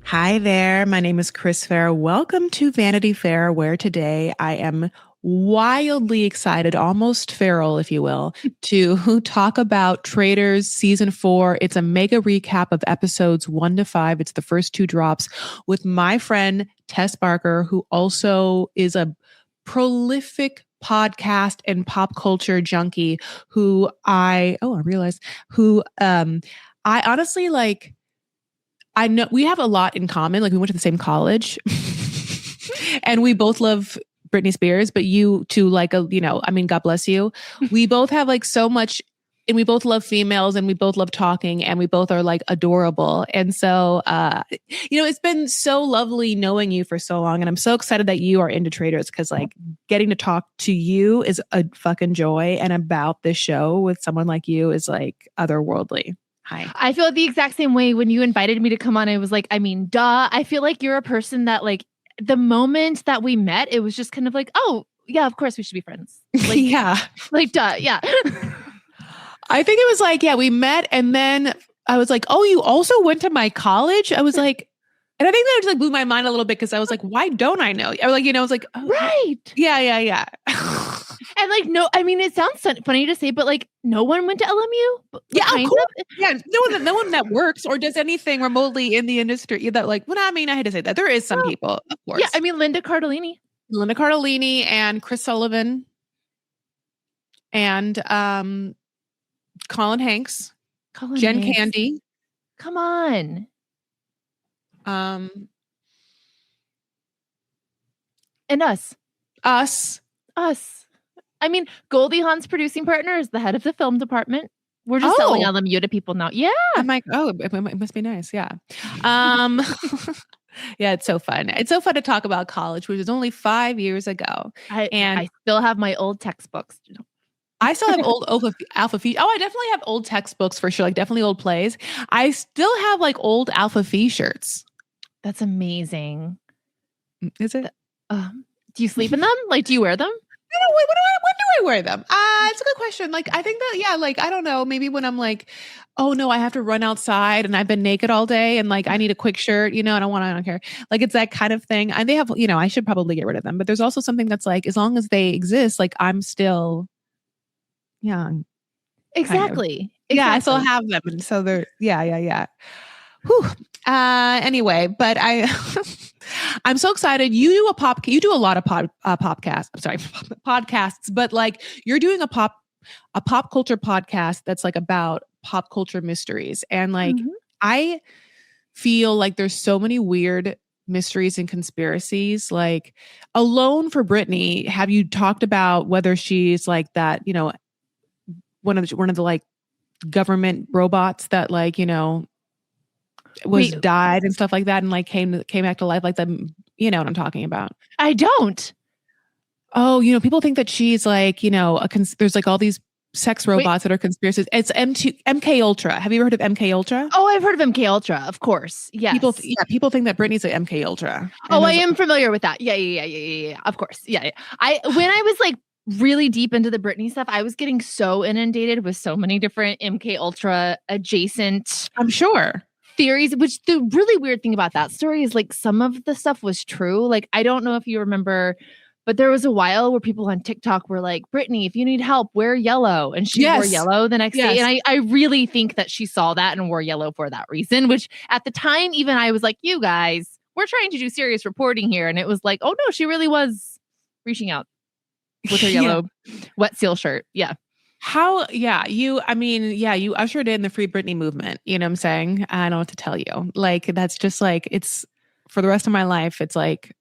Hi there. My name is Chris Fair. Welcome to Vanity Fair, where today I am wildly excited, almost feral, if you will, to talk about Traitors Season 4. It's a mega recap of episodes 1 to 5. It's the first two drops with my friend Tess Barker, who also is a prolific podcast and pop culture junkie I realized I honestly like I know we have a lot in common. Like we went to the same college and we both love Britney Spears, but you too, God bless you. We both have like so much and we both love females and we both love talking and we both are like adorable. And so, it's been so lovely knowing you for so long. And I'm so excited that you are into Traitors because like getting to talk to you is a fucking joy. And about this show with someone like you is like otherworldly. Hi. I feel the exact same way when you invited me to come on. I was like, duh. I feel like you're a person that like the moment that we met, it was just kind of like, oh, yeah, of course we should be friends. Like, yeah. Like, duh. Yeah. I think it was like, yeah, we met. And then I was like, oh, you also went to my college? I was like, and I think that just like blew my mind a little bit because I was like, why don't I know? I was like, I was like, oh, right. Yeah. And like, no, it sounds funny to say, but like no one went to LMU. Yeah, of course. Yeah, no one that works or does anything remotely in the industry that like, well, I hate to say that. There is some people, of course. Yeah, Linda Cardellini and Chris Sullivan and Colin Hanks, Jen Hanks. Candy. Come on. And us. Goldie Hawn's producing partner is the head of the film department. We're just selling LMU to people now. Yeah. I'm like, it must be nice. Yeah. Yeah, it's so fun. It's so fun to talk about college, which was only 5 years ago. I still have my old textbooks. I still have old Alpha Phi. Oh, I definitely have old textbooks for sure. Like definitely old plays. I still have like old Alpha Phi shirts. That's amazing. Is it? Do you sleep in them? Like, do you wear them? When do I wear them? It's a good question. Like, I think that, yeah, like, I don't know, maybe when I'm like, oh no, I have to run outside and I've been naked all day and like, I need a quick shirt, I don't care. Like, it's that kind of thing. And they have, I should probably get rid of them, but there's also something that's like, as long as they exist, like I'm still young. Exactly. Yeah, I still have them. And so they're, yeah. Whew. Anyway, but I'm so excited. You do a lot of podcasts. I'm sorry, podcasts, but like you're doing a pop culture podcast that's like about pop culture mysteries. And like, I feel like there's so many weird mysteries and conspiracies. Like Alone for Britney, have you talked about whether she's like that, one of the like government robots that like, died and stuff like that and like came back to life like that, what I'm talking about? I don't. Oh, people think that she's like, there's like all these sex robots that are conspiracies. It's MK Ultra. Have you ever heard of MK Ultra? Oh, I've heard of MK Ultra, of course. Yes. People think that Britney's like MK Ultra. I am familiar with that. Yeah. Of course. Yeah. When I was like really deep into the Britney stuff, I was getting so inundated with so many different MK Ultra adjacent, I'm sure, theories, which the really weird thing about that story is like some of the stuff was true. Like, I don't know if you remember, but there was a while where people on TikTok were like, Britney, if you need help, wear yellow. And she wore yellow the next day. And I really think that she saw that and wore yellow for that reason, which at the time, even I was like, you guys, we're trying to do serious reporting here. And it was like, oh no, she really was reaching out with her yellow wet seal shirt. Yeah. You ushered in the Free Britney movement. You know what I'm saying? I don't know what to tell you. Like, that's just like, it's for the rest of my life. It's like,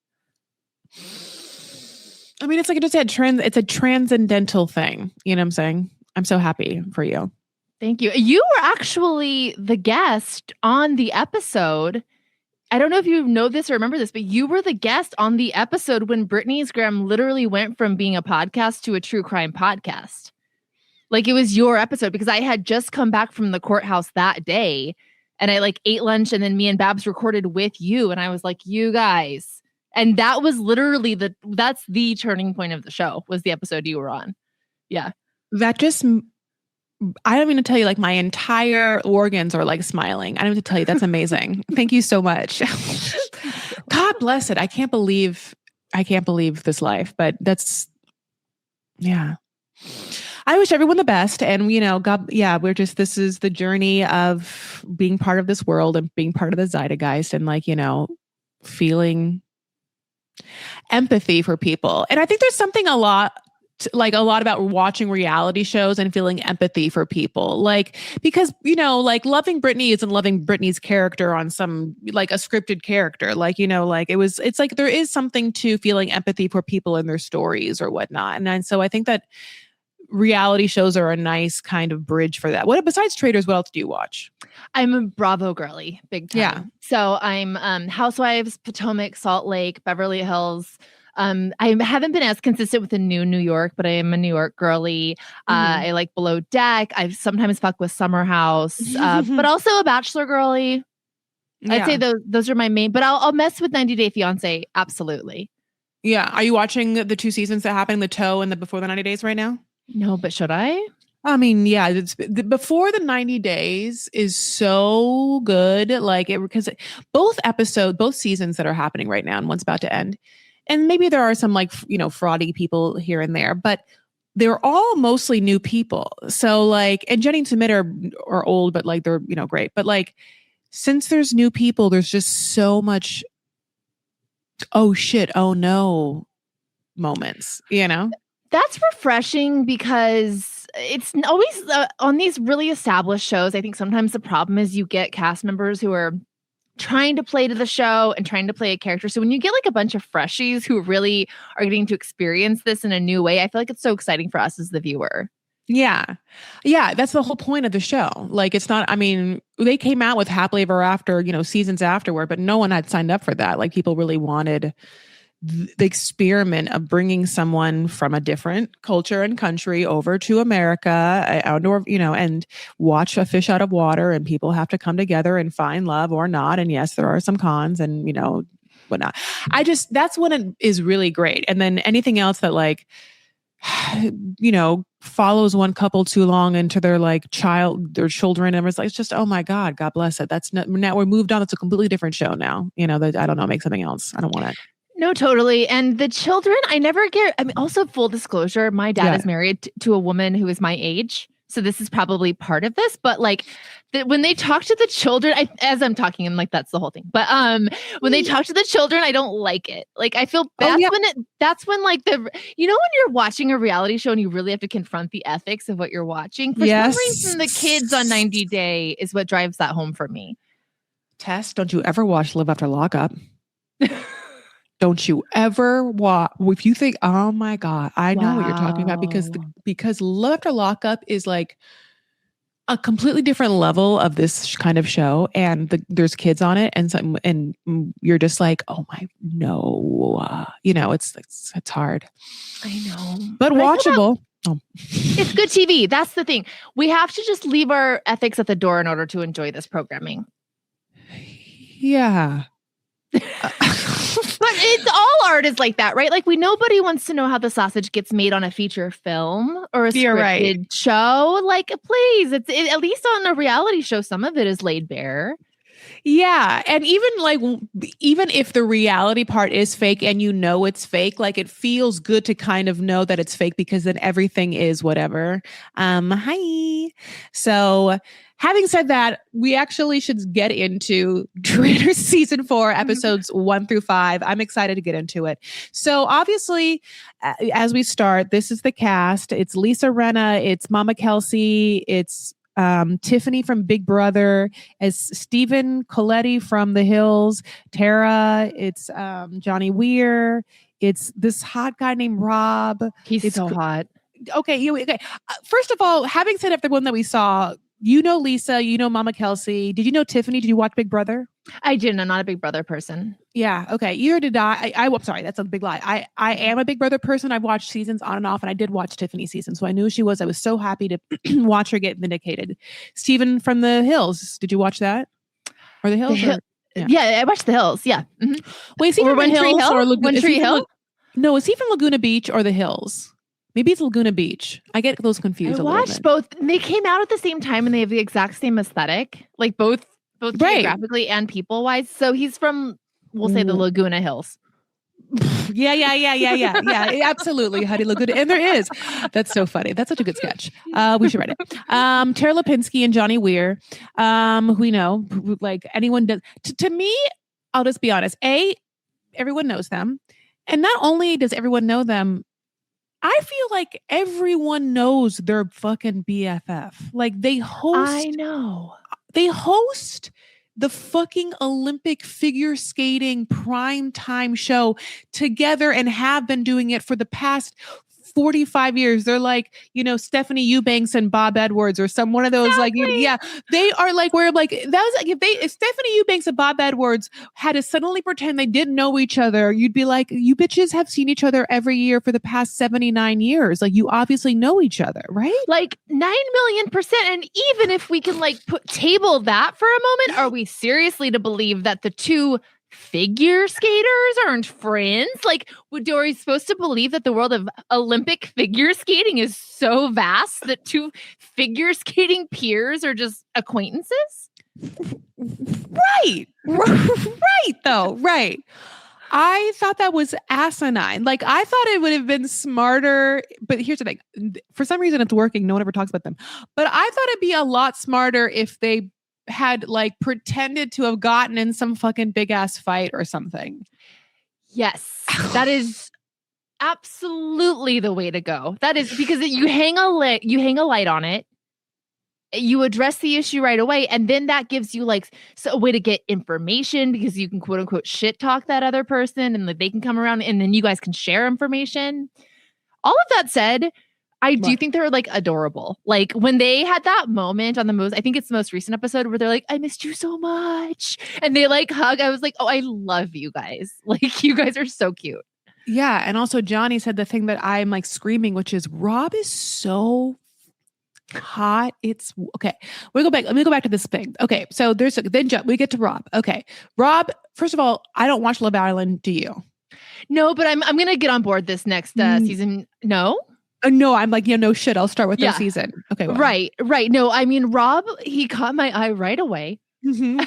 it's like it's a transcendental thing. You know what I'm saying? I'm so happy for you. Thank you. You were actually the guest on the episode. I don't know if you know this or remember this, but you were the guest on the episode when Britney's Gram literally went from being a podcast to a true crime podcast. Like, it was your episode because I had just come back from the courthouse that day and I like ate lunch and then me and Babs recorded with you. And I was like, you guys. And that was literally that's the turning point of the show, was the episode you were on. Yeah. That just I don't even tell you, like my entire organs are like smiling. I don't even tell you. That's amazing. Thank you so much. God bless it. I can't believe this life, but that's, yeah. I wish everyone the best. And, God, yeah, this is the journey of being part of this world and being part of the zeitgeist and like, feeling empathy for people. And I think there's something a lot about watching reality shows and feeling empathy for people. Like, because, like loving Britney isn't loving Britney's character on some like a scripted character. Like, it's like there is something to feeling empathy for people and their stories or whatnot. And so I think that reality shows are a nice kind of bridge for that. What besides Traitors, what else do you watch? I'm a Bravo girly, big time. Yeah. So I'm Housewives, Potomac, Salt Lake, Beverly Hills. I haven't been as consistent with the New York, but I am a New York girly. I like Below Deck. I sometimes fuck with Summer House, but also a Bachelor girly. Yeah. I'd say those are my main, but I'll mess with 90 Day Fiance. Absolutely. Yeah. Are you watching the 2 seasons that happened, the Toe and the Before the 90 Days right now? No, but should I? I mean, yeah, it's Before the 90 Days is so good. Like because both seasons that are happening right now and one's about to end. And maybe there are some like, fraudy people here and there, but they're all mostly new people. So like, and Jenny and Sumit are old, but like they're, great. But like, since there's new people, there's just so much, oh shit, oh no moments, That's refreshing because it's always on these really established shows. I think sometimes the problem is you get cast members who are trying to play to the show and trying to play a character. So when you get like a bunch of freshies who really are getting to experience this in a new way, I feel like it's so exciting for us as the viewer. Yeah. Yeah. That's the whole point of the show. Like, it's not, I mean, they came out with Happily Ever After, seasons afterward, but no one had signed up for that. Like people really wanted the experiment of bringing someone from a different culture and country over to America, and watch a fish out of water, and people have to come together and find love or not. And yes, there are some cons and, whatnot. That's when it is really great. And then anything else that like, follows one couple too long into their children. And it's like, it's just, oh my God, God bless it. That's not, now we're moved on. It's a completely different show now. That I don't know, make something else. I don't want it. No, totally. And the children, also full disclosure, my dad is married to a woman who is my age. So this is probably part of this, but like when they talk to the children, as I'm talking, I'm like, that's the whole thing. But when they talk to the children, I don't like it. Like I feel that's when like when you're watching a reality show and you really have to confront the ethics of what you're watching. For some reason, the kids on 90 Day is what drives that home for me. Tess, don't you ever watch Live After Lockup? Don't you ever watch? If you think, oh my God, I know what you're talking about, because Live After Lockup is like a completely different level of this kind of show, and there's kids on it, and you're just like, oh my no, it's hard. I know, but watchable. It's good TV. That's the thing. We have to just leave our ethics at the door in order to enjoy this programming. Yeah. But it's all art is like that, right? Like nobody wants to know how the sausage gets made on a feature film or a scripted show. Like, please, at least on a reality show, some of it is laid bare. Yeah. And even if the reality part is fake and it's fake, like it feels good to kind of know that it's fake, because then everything is whatever. Hi. So having said that, we actually should get into Traitors season 4, episodes 1 through 5. I'm excited to get into it. So obviously, as we start, this is the cast. It's Lisa Rinna. It's Mama Kelsey. It's Tiffany from Big Brother, as Stephen Colletti from The Hills, Tara, it's Johnny Weir, it's this hot guy named Rob. He's so hot. Okay, okay. First of all, having said everyone that we saw, Lisa, Mama Kelsey. Did you know Tiffany? Did you watch Big Brother? I didn't. I'm not a Big Brother person. Yeah. Okay. Either did I. I'm sorry. That's a big lie. I am a Big Brother person. I've watched seasons on and off, and I did watch Tiffany's season, so I knew who she was. I was so happy to watch her get vindicated. Stephen from The Hills. Did you watch that? Or The Hills? Yeah, I watched The Hills. Yeah. Mm-hmm. Wait, is he from The Hills or One Tree Hill? No, is he from Laguna Beach or The Hills? Maybe it's Laguna Beach. I get those confused I a little watched bit. both. They came out at the same time and they have the exact same aesthetic, like both Right. geographically and people wise. So he's from, we'll say, the Ooh. Laguna Hills. Yeah, absolutely. How do you look good? And there is. That's so funny. That's such a good sketch. We should write it. Tara Lipinski and Johnny Weir, who we know, like anyone does. To me, I'll just be honest. Everyone knows them. And not only does everyone know them, I feel like everyone knows their fucking BFF. Like I know. They host the fucking Olympic figure skating prime time show together and have been doing it for the past 45 years. They're like, Stephanie Eubanks and Bob Edwards or one of those, exactly. they are like, where like, that was like, if Stephanie Eubanks and Bob Edwards had to suddenly pretend they didn't know each other, you'd be like, you bitches have seen each other every year for the past 79 years. Like, you obviously know each other, right? Like 9,000,000%. And even if we can like table that for a moment, are we seriously to believe that the two figure skaters aren't friends? Like, are we supposed to believe that the world of Olympic figure skating is so vast that two figure skating peers are just acquaintances? Right. Right, though. Right. I thought that was asinine. Like, I thought it would have been smarter. But here's the thing. For some reason, it's working. No one ever talks about them. But I thought it'd be a lot smarter if they had like pretended to have gotten in some fucking big ass fight or something. Yes, that is absolutely the way to go. That is because you hang a light on it. You address the issue right away, and then that gives you like a way to get information because you can quote unquote shit talk that other person, and like they can come around, and then you guys can share information. All of that said, I do think they're like adorable. Like when they had that moment on I think it's the most recent episode where they're like, I missed you so much. And they like hug. I was like, oh, I love you guys. Like you guys are so cute. Yeah. And also Johnny said the thing that I'm like screaming, which is Rob is so hot. It's okay. Let me go back to this thing. Okay. So we get to Rob. Okay. Rob, first of all, I don't watch Love Island. Do you? No, but I'm going to get on board this next season. No? No, I'm like, no shit. I'll start with their season. Okay. Well. Right. No, I mean, Rob, he caught my eye right away. Mm-hmm.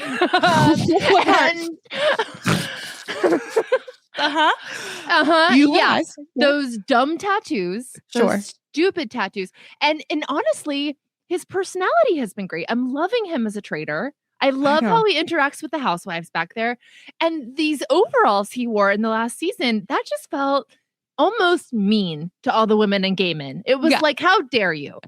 Those dumb tattoos. Sure. Stupid tattoos. And honestly, his personality has been great. I'm loving him as a traitor. I love how he interacts with the housewives back there. And these overalls he wore in the last season, that just felt almost mean to all the women and gay men. It was like, how dare you?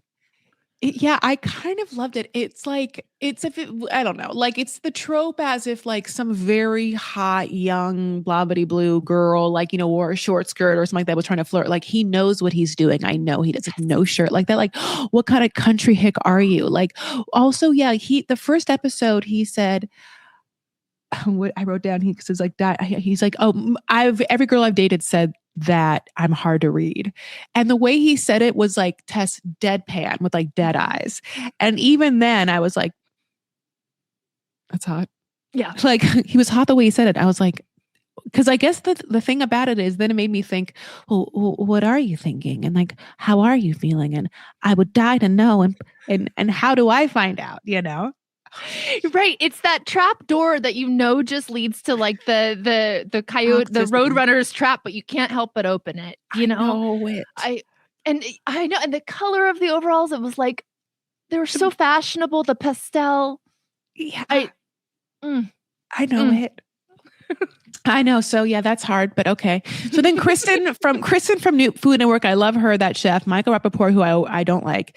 I kind of loved it. It's like, I don't know, like it's the trope as if like some very hot, young, blah-bitty blue girl, like, wore a short skirt or something like that, was trying to flirt. Like he knows what he's doing. I know he does. Like, no shirt like that. Like, what kind of country hick are you? Like, also, the first episode, he said, what I wrote down, he's like that. He's like, oh, every girl I've dated said that I'm hard to read. And the way he said it was like Tess deadpan with like dead eyes. And even then I was like, that's hot. Yeah. Like he was hot the way he said it. I was like, because I guess the thing about it is then it made me think, well, what are you thinking? And like, how are you feeling? And I would die to know. And how do I find out, Right. It's that trap door that just leads to like the coyote, the roadrunner's trap, but you can't help but open it. I know it. I know. And the color of the overalls, it was like they were so fashionable. The pastel. Yeah. I know it. I know. So yeah, that's hard, but okay. So then Kristen from New Food Network, I love her, that chef. Michael Rappaport, who I don't like.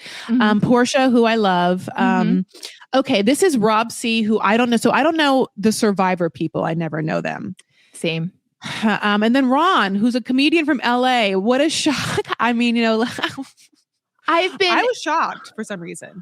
Portia, who I love. Okay, this is Rob C, who I don't know. So I don't know the Survivor people. I never know them. Same. And then Ron, who's a comedian from LA. What a shock. I mean, I was shocked for some reason.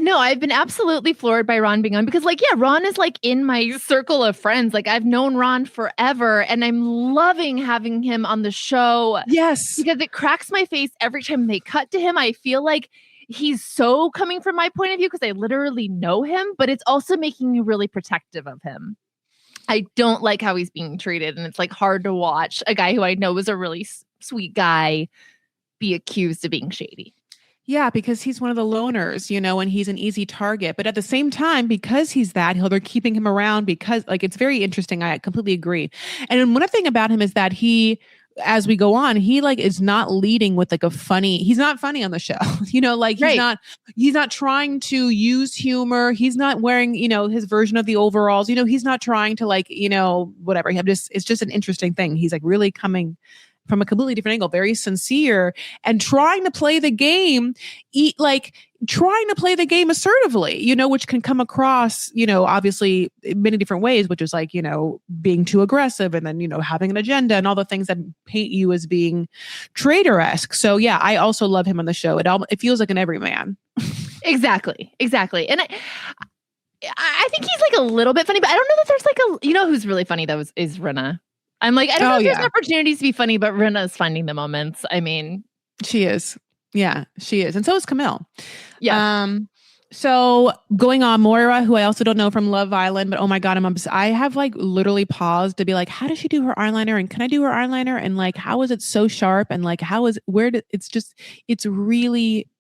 No, I've been absolutely floored by Ron being on because Ron is like in my circle of friends. Like I've known Ron forever and I'm loving having him on the show. Yes. Because it cracks my face every time they cut to him. I feel like he's so coming from my point of view because I literally know him, but it's also making me really protective of him. I don't like how he's being treated and it's like hard to watch a guy who I know is a really sweet guy be accused of being shady. Yeah, because he's one of the loners, and he's an easy target. But at the same time, because he's that, they're keeping him around because, it's very interesting. I completely agree. And one thing about him is that he, as we go on, he is not leading with he's not funny on the show. Right. He's not trying to use humor. He's not wearing, his version of the overalls. He's not trying to whatever. It's just an interesting thing. He's really coming from a completely different angle, very sincere and trying to play the game, trying to play the game assertively, which can come across, obviously in many different ways, which is being too aggressive and then, having an agenda and all the things that paint you as being traitor-esque. So yeah, I also love him on the show. It feels like an everyman. Exactly. And I think he's a little bit funny, but I don't know that there's who's really funny though is Rinna. I'm I don't know if there's opportunities to be funny, but Rinna's finding the moments. I mean, she is. Yeah, she is. And so is Camille. Yeah. So going on, Moira, who I also don't know from Love Island, but oh my God, I have literally paused to be how does she do her eyeliner? And can I do her eyeliner? And how is it so sharp? And it's really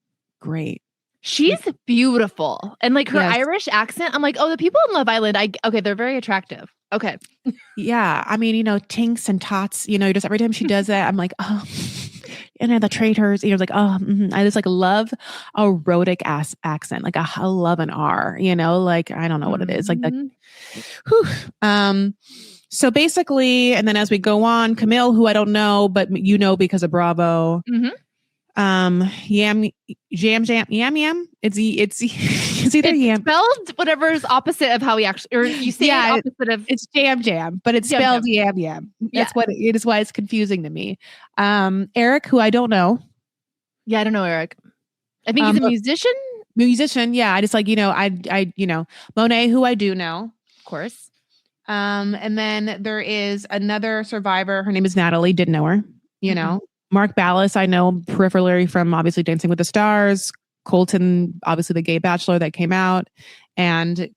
great. She's beautiful. And her Irish accent, I'm oh, the people in Love Island, okay, they're very attractive. Okay. Yeah. I mean, tinks and tots, just every time she does that, I'm oh, the traitors, oh, I just love a rhotic accent. I love an R, I don't know what it is. So basically, and then as we go on, Camille, who I don't know, but because of Bravo. Mm-hmm. Yam. It's either yam. Spelled whatever is opposite of how we actually, or you say opposite of. It's jam, but it's spelled yam. That's what it is. Why it's confusing to me. Eric, who I don't know. Yeah, I don't know Eric. I think he's a musician. Musician, yeah. I just Monet, who I do know, of course. And then there is another survivor. Her name is Natalie. Didn't know her. Mm-hmm. Mark Ballas, I know peripherally from obviously Dancing with the Stars, Colton, obviously the Gay Bachelor that came out, and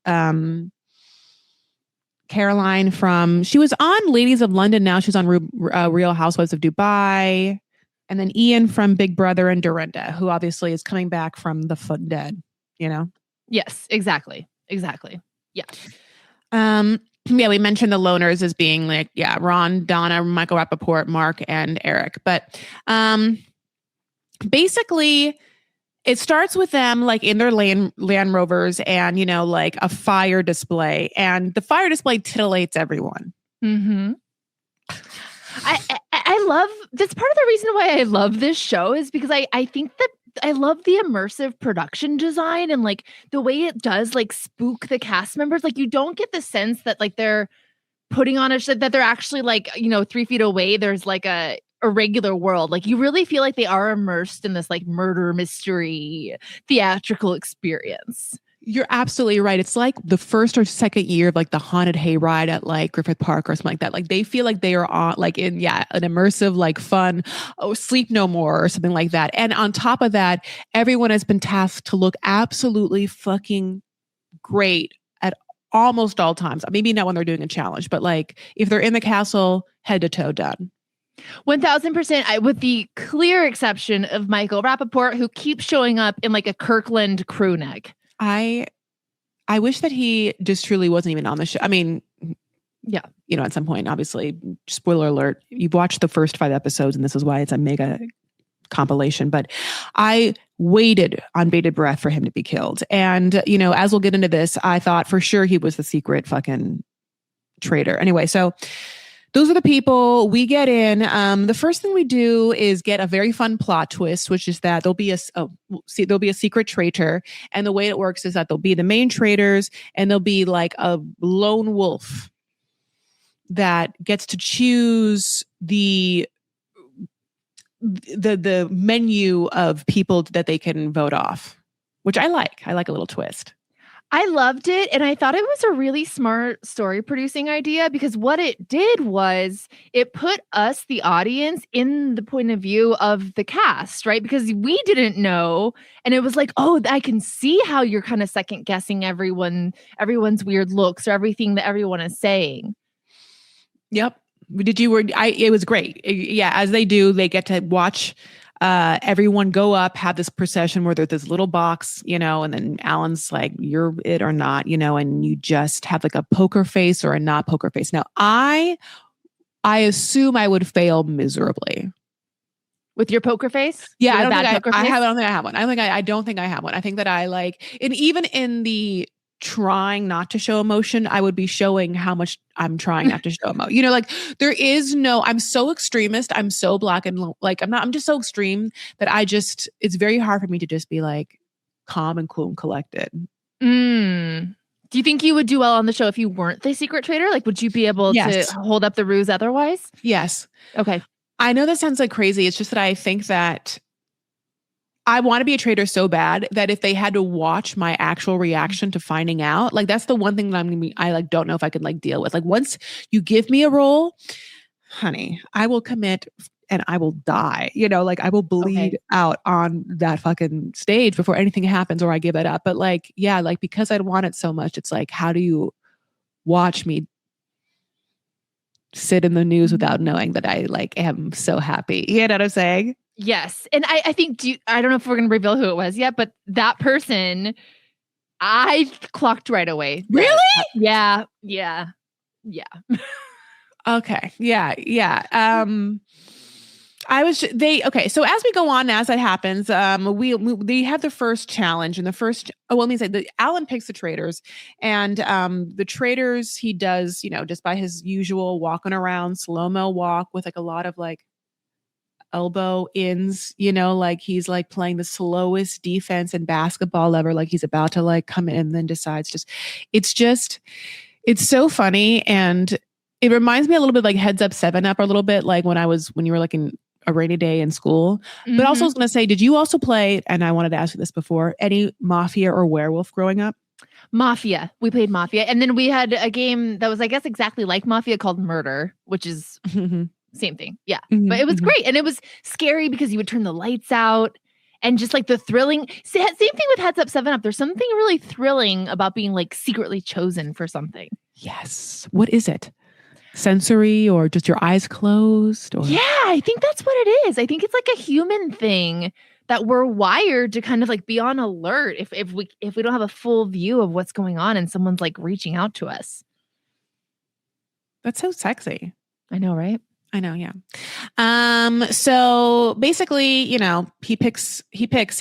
Caroline she was on Ladies of London. Now she's on Real Housewives of Dubai, and then Ian from Big Brother and Dorinda, who obviously is coming back from the dead. Yes, exactly. Yeah. Yeah, we mentioned the loners as being Ron, Donna, Michael Rappaport, Mark, and Eric. But basically, it starts with them in their Land Rovers and, a fire display. And the fire display titillates everyone. Mm-hmm. I love, that's part of the reason why I love this show is because I think that I love the immersive production design and the way it does spook the cast members. You don't get the sense that they're putting on that they're actually 3 feet away. There's a regular world. You really feel they are immersed in this murder mystery theatrical experience. You're absolutely right. It's the first or second year of the haunted hayride at Griffith Park or something like that. They feel they are on in an immersive fun Sleep No More or something like that. And on top of that, everyone has been tasked to look absolutely fucking great at almost all times. Maybe not when they're doing a challenge, but if they're in the castle, head to toe done. 1000%, with the clear exception of Michael Rappaport, who keeps showing up in a Kirkland crew neck. I wish that he just truly wasn't even on the show. I mean, yeah, at some point, obviously, spoiler alert, you've watched the first 5 episodes and this is why it's a mega compilation, but I waited on bated breath for him to be killed. And, as we'll get into this, I thought for sure he was the secret fucking traitor. Anyway, so those are the people we get in. The first thing we do is get a very fun plot twist, which is that there'll be a secret traitor. And the way it works is that there'll be the main traitors and there'll be a lone wolf that gets to choose the menu of people that they can vote off, which I like. I like a little twist. I loved it. And I thought it was a really smart story producing idea because what it did was it put us, the audience, in the point of view of the cast, right? Because we didn't know. And it was oh, I can see how you're kind of second guessing everyone's weird looks or everything that everyone is saying. Yep. It was great. Yeah. As they do, they get to watch everyone go up, have this procession where there's this little box, and then Alan's like, you're it or not, and you just have like a poker face or a not poker face. Now, I assume I would fail miserably. With your poker face? Yeah, I don't think I have. I don't think I have one. I don't think I have one. I think that and even in the trying not to show emotion, I would be showing how much I'm trying not to show emotion. Like there is no. I'm so extremist. I'm so black and like I'm not. I'm just so extreme that it's very hard for me to just be like calm and cool and collected. Do you think you would do well on the show if you weren't the secret traitor? Like, would you be able to hold up the ruse otherwise? Yes. Okay. I know that sounds like crazy. It's just that I think that I want to be a traitor so bad that if they had to watch my actual reaction to finding out, like that's the one thing that I like don't know if I could like deal with. Like once you give me a role, honey, I will commit and I will die. Like I will bleed out on that fucking stage before anything happens or I give it up. But like, yeah, like because I want it so much, it's like, how do you watch me sit in the news without knowing that I like am so happy? You know what I'm saying? Yes. And I think, I don't know if we're going to reveal who it was yet, but that person, I clocked right away. Really? Yeah. Okay. Yeah. So as we go on, as that happens, they have the first challenge and let me say Alan picks the traitors and, the traitors he does, just by his usual walking around slow-mo walk with like a lot of like elbow ins, like he's like playing the slowest defense in basketball ever. Like he's about to like come in and then decides it's so funny. And it reminds me a little bit like Heads Up 7-Up a little bit like when you were like in a rainy day in school. But also I was going to say, did you also play, and I wanted to ask you this before, any Mafia or Werewolf growing up? Mafia. We played Mafia. And then we had a game that was, I guess, exactly like Mafia called Murder, which is same thing. Yeah. But it was great. And it was scary because you would turn the lights out and just like the thrilling. Same thing with Heads Up 7-Up. There's something really thrilling about being like secretly chosen for something. Yes. What is it? Sensory or just your eyes closed? Or? Yeah, I think that's what it is. I think it's like a human thing that we're wired to kind of like be on alert if we don't have a full view of what's going on and someone's like reaching out to us. That's so sexy. I know, right? I know, yeah. So basically, he picks,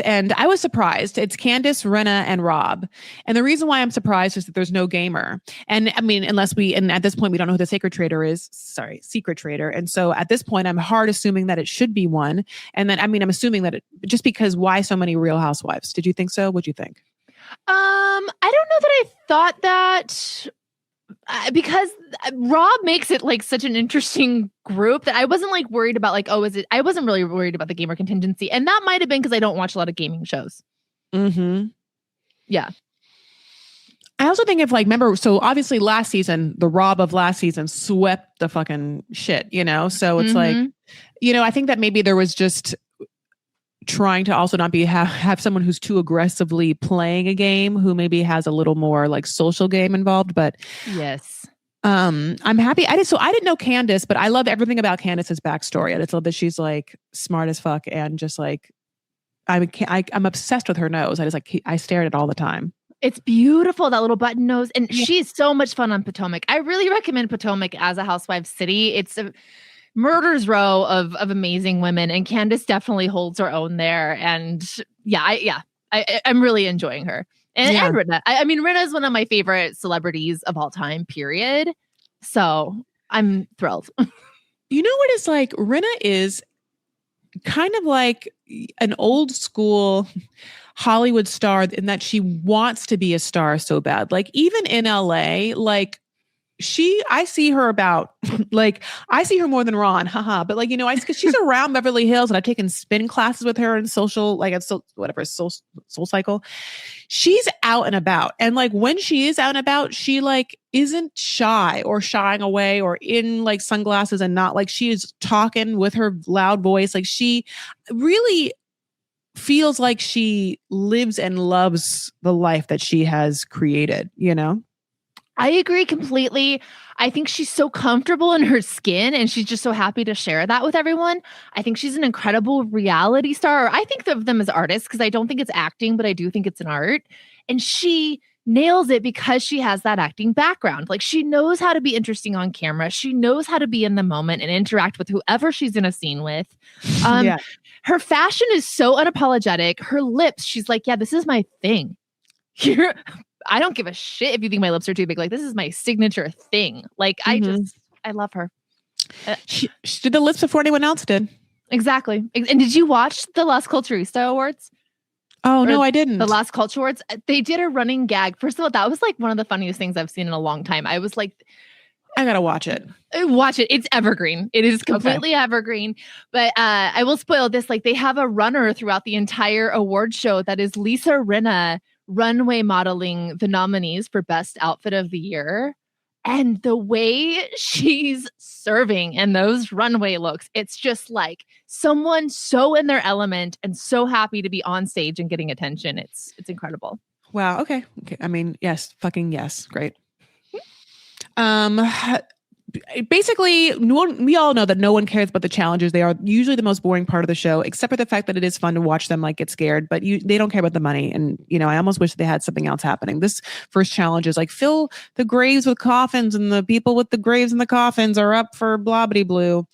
and I was surprised. It's Candace, Rinna, and Rob. And the reason why I'm surprised is that there's no gamer. And I mean, and at this point, we don't know who the secret traitor is. Sorry, secret traitor. And so at this point, I'm hard assuming that it should be one. And then, I'm assuming that just because why so many Real Housewives? Did you think so? What'd you think? I don't know that I thought that. Because Rob makes it like such an interesting group that I wasn't like worried about like, oh, is it? I wasn't really worried about the gamer contingency. And that might have been because I don't watch a lot of gaming shows. Yeah. I also think remember, so obviously last season, the Rob of last season swept the fucking shit, So it's like, I think that maybe there was just trying to also not have someone who's too aggressively playing a game who maybe has a little more like social game involved. But yes, I'm happy. I didn't know Candace, but I love everything about Candace's backstory. I just love that she's like smart as fuck and just like I'm obsessed with her nose. I stare at it all the time. It's beautiful, that little button nose, and she's so much fun on Potomac. I really recommend Potomac as a housewife city. It's a murder's row of amazing women, and Candace definitely holds her own there. And I'm really enjoying her. And Rinna. I mean, Rinna is one of my favorite celebrities of all time, period. So I'm thrilled. You know what it's like? Rinna is kind of like an old school Hollywood star in that she wants to be a star so bad. Like even in LA, like I see her about like, I see her more than Ron, haha. But like, cause she's around Beverly Hills and I've taken spin classes with her in social, like at Soul Cycle. She's out and about. And like, when she is out and about, she like isn't shy or shying away or in like sunglasses and not like she is talking with her loud voice. Like she really feels like she lives and loves the life that she has created, I agree completely. I think she's so comfortable in her skin and she's just so happy to share that with everyone. I think she's an incredible reality star. I think of them as artists because I don't think it's acting, but I do think it's an art. And she nails it because she has that acting background. Like she knows how to be interesting on camera. She knows how to be in the moment and interact with whoever she's in a scene with. Yeah. Her fashion is so unapologetic. Her lips, she's like, yeah, this is my thing. Here, I don't give a shit if you think my lips are too big. Like, this is my signature thing. Like, I love her. She did the lips before anyone else did. Exactly. And did you watch the Las Culturista Awards? Oh, no, I didn't. The Las Culture Awards. They did a running gag. First of all, that was like one of the funniest things I've seen in a long time. I was like, I gotta watch it. Watch it. It's evergreen. It is completely evergreen. But I will spoil this. Like, they have a runner throughout the entire award show that is Lisa Rinna runway modeling the nominees for Best Outfit of the Year. And the way she's serving in those runway looks, it's just like someone so in their element and so happy to be on stage and getting attention. It's incredible. Wow. Okay. I mean, yes, fucking yes. Great. Basically, we all know that no one cares about the challenges. They are usually the most boring part of the show, except for the fact that it is fun to watch them like get scared, but they don't care about the money. And, I almost wish they had something else happening. This first challenge is like fill the graves with coffins and the people with the graves and the coffins are up for blah, blah, blue.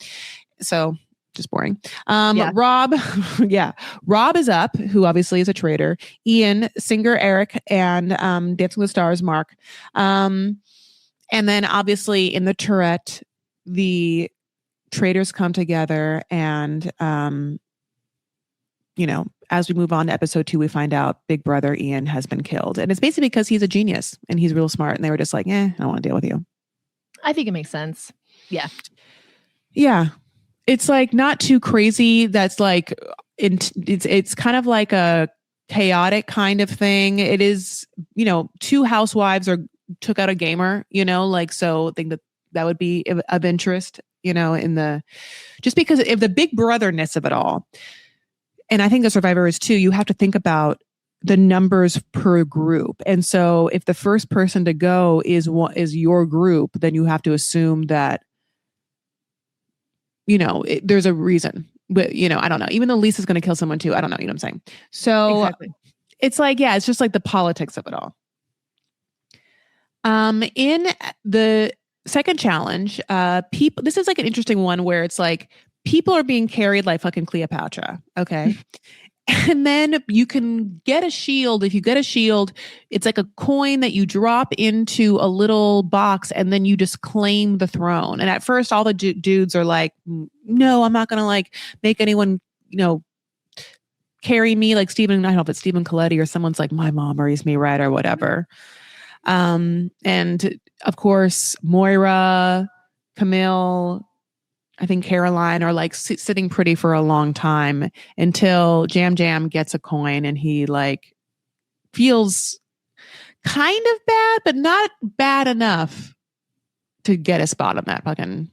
So just boring. Rob, Rob is up, who obviously is a traitor. Ian, singer Eric, and Dancing with the Stars, Mark. And then obviously in the Tourette, the traitors come together and, as we move on to episode 2, we find out Big Brother Ian has been killed. And it's basically because he's a genius and he's real smart. And they were just like, I don't want to deal with you. I think it makes sense. Yeah. Yeah. It's like not too crazy. That's like, it's kind of like a chaotic kind of thing. It is, 2 housewives took out a gamer, so I think that would be of interest, just because of the big brotherness of it all. And I think the Survivor is too, you have to think about the numbers per group. And so if the first person to go is your group, then you have to assume that, there's a reason, but I don't know, even though Lisa's going to kill someone too. I don't know. You know what I'm saying? So exactly. It's like, it's just like the politics of it all. In the second challenge, this is like an interesting one where it's like people are being carried like fucking Cleopatra. Okay. And then you can get a shield. If you get a shield, it's like a coin that you drop into a little box and then you just claim the throne. And at first all the dudes are like, no, I'm not going to like make anyone, carry me like Stephen. I don't know if it's Stephen Coletti or someone's like, my mom raised me right or whatever. And of course, Moira, Camille, I think Caroline are like sitting pretty for a long time until Jam Jam gets a coin and he like feels kind of bad, but not bad enough to get a spot on that fucking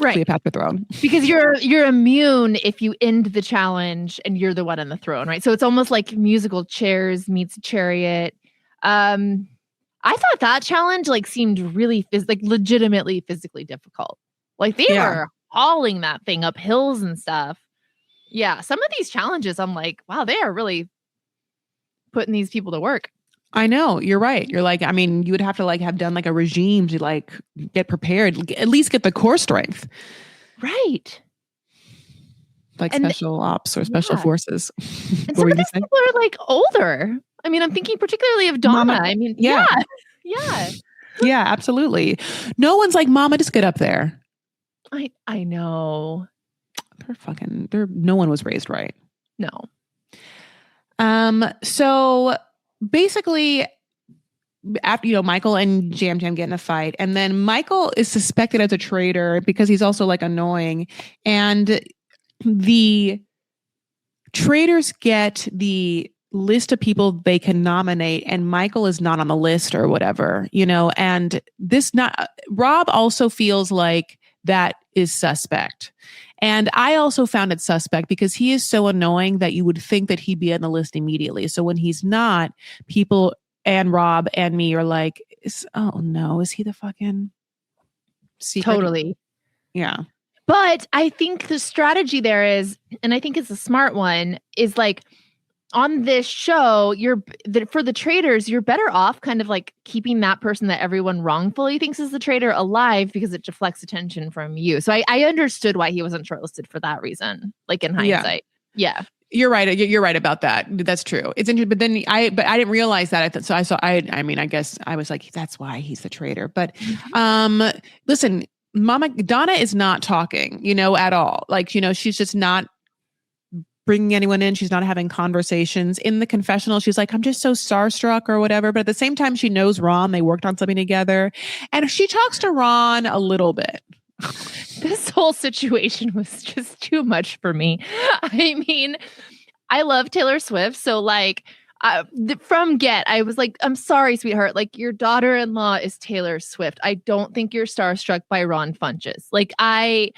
Cleopatra throne. Because you're immune if you end the challenge and you're the one on the throne, right? So it's almost like musical chairs meets Chariot. I thought that challenge like seemed really legitimately physically difficult. Like they were hauling that thing up hills and stuff. Yeah, some of these challenges, I'm like, wow, they are really putting these people to work. I know, you're right. You're like, I mean, you would have to like have done like a regime to like get prepared, at least get the core strength. Right. Like special ops or special forces. And some of these people are like older. I mean, I'm thinking particularly of Donna. Mama, I mean, yeah. Yeah, absolutely. No one's like, Mama, just get up there. I know. No one was raised right. No. So basically, after, Michael and Jam Jam get in a fight, and then Michael is suspected as a traitor because he's also like annoying. And the traitors get the list of people they can nominate, and Michael is not on the list or whatever, and Rob also feels like that is suspect. And I also found it suspect because he is so annoying that you would think that he'd be on the list immediately. So when he's not, people and Rob and me are like, oh no, is he the fucking secret? Totally. Yeah. But I think the strategy there is, and I think it's a smart one, is like on this show, for the traitors, you're better off kind of like keeping that person that everyone wrongfully thinks is the traitor alive because it deflects attention from you. So I understood why he wasn't shortlisted for that reason, like in hindsight. Yeah. You're right. You're right about that. That's true. It's interesting. But then I didn't realize that. So I mean, I guess I was like, that's why he's the traitor. But listen, Mama Donna is not talking, at all. Like, she's just not bringing anyone in. She's not having conversations. In the confessional, she's like, I'm just so starstruck or whatever. But at the same time, she knows Ron. They worked on something together. And she talks to Ron a little bit. This whole situation was just too much for me. I mean, I love Taylor Swift. So like from Get, I was like, I'm sorry, sweetheart. Like your daughter-in-law is Taylor Swift. I don't think you're starstruck by Ron Funches. Like I'm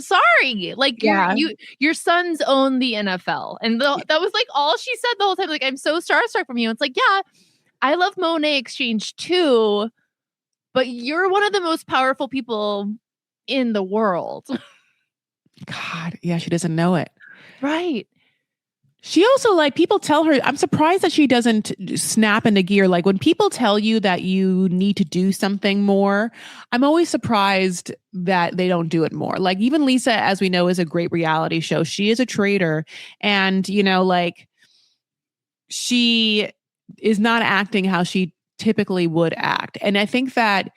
sorry. Like your sons own the NFL. And that was like all she said the whole time. Like, I'm so starstruck from you. It's like, yeah, I love Monet Exchange too. But you're one of the most powerful people in the world. God, yeah, she doesn't know it. Right. She also, like, people tell her, I'm surprised that she doesn't snap into gear. Like, when people tell you that you need to do something more, I'm always surprised that they don't do it more. Like, even Lisa, as we know, is a great reality show. She is a traitor. And, like, she is not acting how she typically would act. And I think that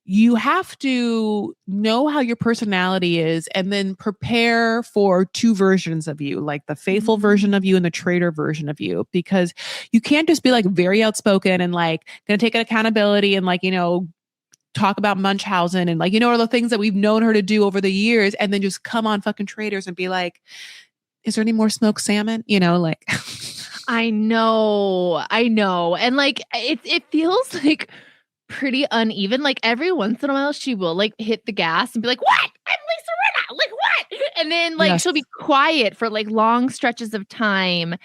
you have to know how your personality is and then prepare for two versions of you, like the faithful version of you and the traitor version of you, because you can't just be like very outspoken and like going to take accountability and like, talk about Munchausen and like, all the things that we've known her to do over the years, and then just come on fucking Traitors and be like, is there any more smoked salmon? Like... I know. And like, it feels like pretty uneven. Like every once in a while she will like hit the gas and be like, what? I'm Lisa Rinna. Like what? And then like she'll be quiet for like long stretches of time.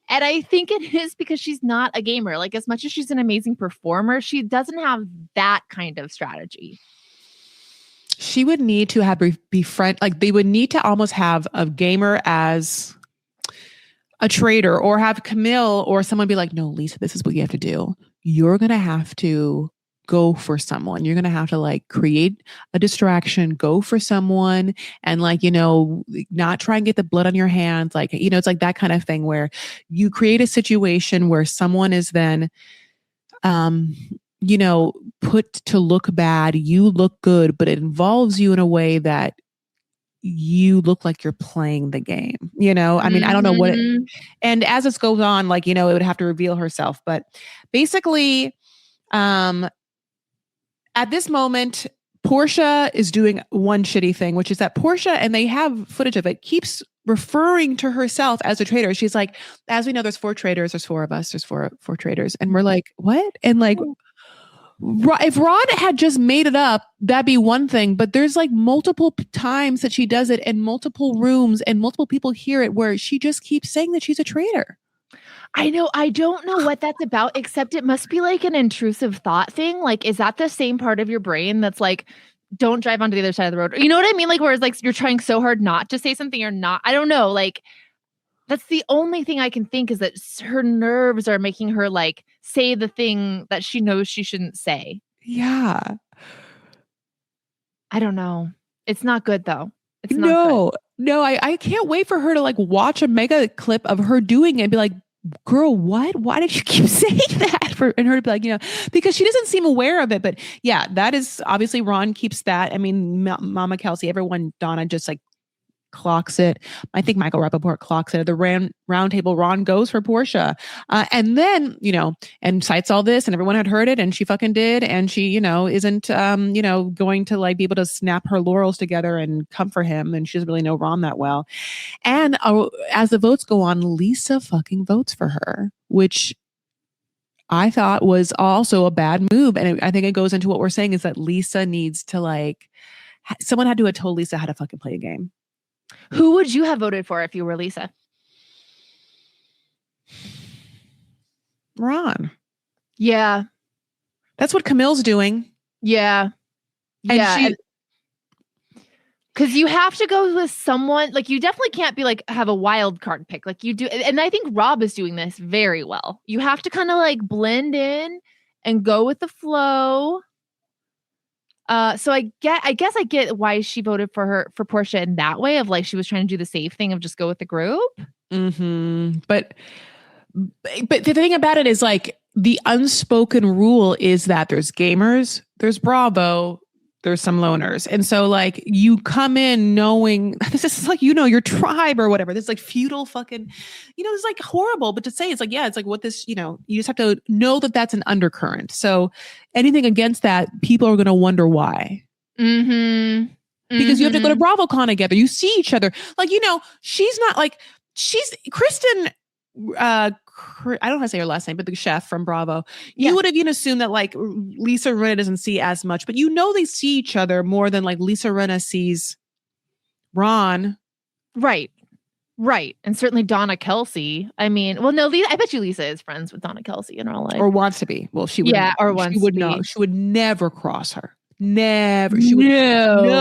And I think it is because she's not a gamer. Like as much as she's an amazing performer, she doesn't have that kind of strategy. She would need to have befriend, like they would need to almost have a gamer as a traitor, or have Camille or someone be like, no, Lisa, this is what you have to do. You're going to have to go for someone. You're going to have to like create a distraction, go for someone, and like, not try and get the blood on your hands. Like, it's like that kind of thing where you create a situation where someone is then, put to look bad. You look good, but it involves you in a way that you look like you're playing the game, I mean, I don't know what and as this goes on, like, it would have to reveal herself. But basically, at this moment, Portia is doing one shitty thing, which is that Portia, and they have footage of it, keeps referring to herself as a traitor. She's like, as we know, there's 4 traitors, there's 4 of us, there's four traitors. And we're like, what? And like, if Ron had just made it up, that'd be one thing. But there's like multiple times that she does it in multiple rooms and multiple people hear it where she just keeps saying that she's a traitor. I know. I don't know what that's about, except it must be like an intrusive thought thing. Like, is that the same part of your brain that's like, don't drive onto the other side of the road? You know what I mean? Like, whereas like you're trying so hard not to say something or not. I don't know. Like, that's the only thing I can think is that her nerves are making her like say the thing that she knows she shouldn't say. Yeah. I don't know. It's not good though. It's not good. No, I can't wait for her to like watch a mega clip of her doing it and be like, girl, what? Why did you keep saying that? And her to be like, because she doesn't seem aware of it. But yeah, that is obviously Ron keeps that. I mean, Mama Kelsey, everyone, Donna just like clocks it. I think Michael Rappaport clocks it. At the round table, Ron goes for Portia. And then, and cites all this, and everyone had heard it, and she fucking did. And she, isn't, going to like be able to snap her laurels together and come for him. And she doesn't really know Ron that well. And as the votes go on, Lisa fucking votes for her, which I thought was also a bad move. And I think it goes into what we're saying is that Lisa needs to like, someone had to have told Lisa how to fucking play a game. Who would you have voted for if you were Lisa? Ron. Yeah. That's what Camille's doing. Yeah. Yeah. Because you have to go with someone, like, you definitely can't be like, have a wild card pick like you do. And I think Rob is doing this very well. You have to kind of like blend in and go with the flow. So I guess I get why she voted for Portia in that way of like, she was trying to do the safe thing of just go with the group. But the thing about it is like the unspoken rule is that there's gamers, there's Bravo, there's some loners. And so like you come in knowing this is like, your tribe or whatever. This is like feudal fucking, it's like horrible. But to say it's like, yeah, it's like what this, you just have to know that that's an undercurrent. So anything against that, people are going to wonder why. Because you have to go to BravoCon together. You see each other. Like, she's not like, she's Kristen, I don't know how to say her last name, but the chef from Bravo. You would have even assumed that like Lisa Rinna doesn't see as much, but they see each other more than like Lisa Rinna sees Ron. Right. And certainly Donna Kelsey. I mean, well, no, I bet you Lisa is friends with Donna Kelsey in real life. Or wants to be. Well, she would. Yeah, or wants to be. Know. She would never cross her. Never. She would. No,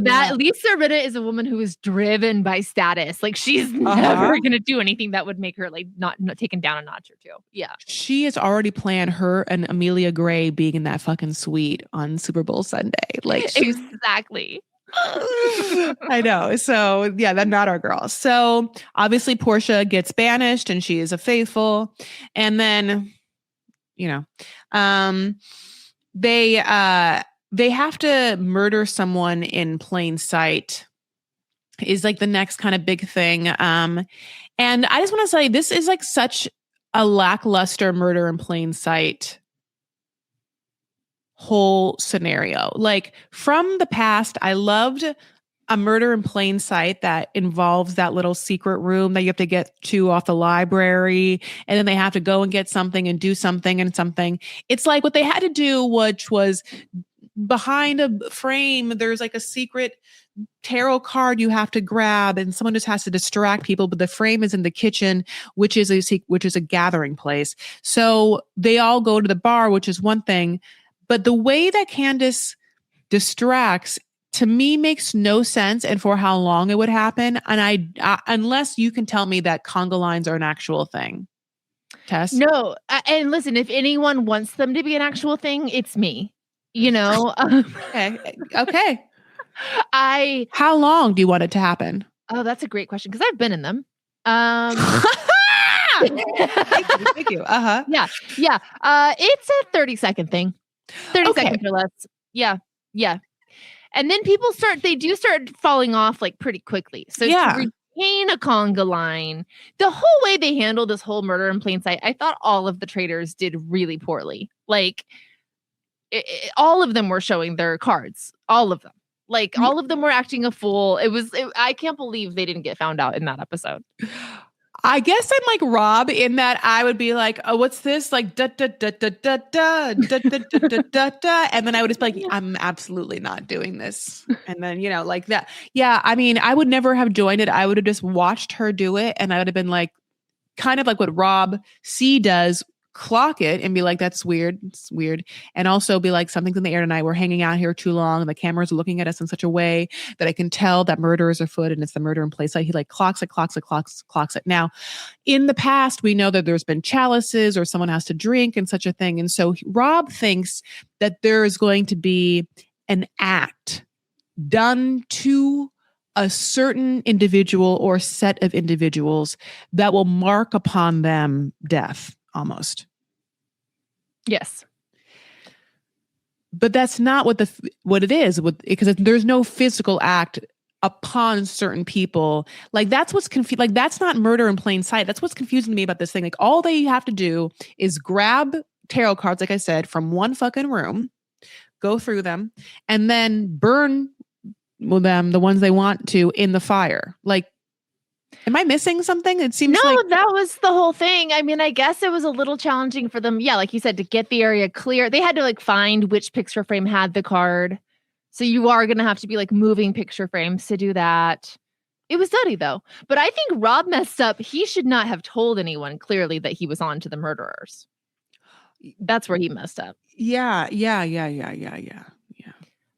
that Lisa Rinna is a woman who is driven by status. Like she's never going to do anything that would make her like not taken down a notch or two. Yeah. She has already planned her and Amelia Gray being in that fucking suite on Super Bowl Sunday. Like exactly. I know. So yeah, that's not our girl. So obviously Portia gets banished and she is a faithful. And then, they have to murder someone in plain sight is like the next kind of big thing. And I just want to say this is like such a lackluster murder in plain sight whole scenario. Like from the past, I loved a murder in plain sight that involves that little secret room that you have to get to off the library. And then they have to go and get something and do something and something. It's like what they had to do, which was behind a frame, there's like a secret tarot card you have to grab and someone just has to distract people. But the frame is in the kitchen, which is a gathering place. So they all go to the bar, which is one thing. But the way that Candace distracts to me makes no sense and for how long it would happen. And I unless you can tell me that conga lines are an actual thing. Tess? No. And listen, if anyone wants them to be an actual thing, it's me, Okay. How long do you want it to happen? Oh, that's a great question. Cause I've been in them. Thank you. Yeah. It's a 30-second thing. 30 seconds or less. Yeah. And then people start falling off like pretty quickly. So to retain a conga line, the whole way they handled this whole murder in plain sight, I thought all of the traitors did really poorly. Like all of them were showing their cards. All of them. Like all of them were acting a fool. I can't believe they didn't get found out in that episode. I guess I'm like Rob in that I would be like, oh, what's this? Like, da, da, da, da, da, da, da, da, da, da, da, da. And then I would just be like, I'm absolutely not doing this. And then, like that. Yeah. I mean, I would never have joined it. I would have just watched her do it. And I would have been like, kind of like what Rob C does, clock it and be like, that's weird. It's weird. And also be like, something's in the air tonight. We're hanging out here too long. And the cameras are looking at us in such a way that I can tell that murder is afoot and it's the murder in place. Like he like clocks it. Now, in the past, we know that there's been chalices or someone has to drink and such a thing. And so Rob thinks that there is going to be an act done to a certain individual or set of individuals that will mark upon them death. Almost. Yes. But that's not what it is because there's no physical act upon certain people. Like that's what's like that's not murder in plain sight. That's what's confusing to me about this thing. Like all they have to do is grab tarot cards, like I said, from one fucking room, go through them, and then burn them, the ones they want to, in the fire. Like, am I missing something? It seems no, that was the whole thing. I mean, I guess it was a little challenging for them. Yeah, like you said, to get the area clear. They had to like find which picture frame had the card. So you are going to have to be like moving picture frames to do that. It was Duddy, though. But I think Rob messed up. He should not have told anyone clearly that he was on to the murderers. That's where he messed up. Yeah.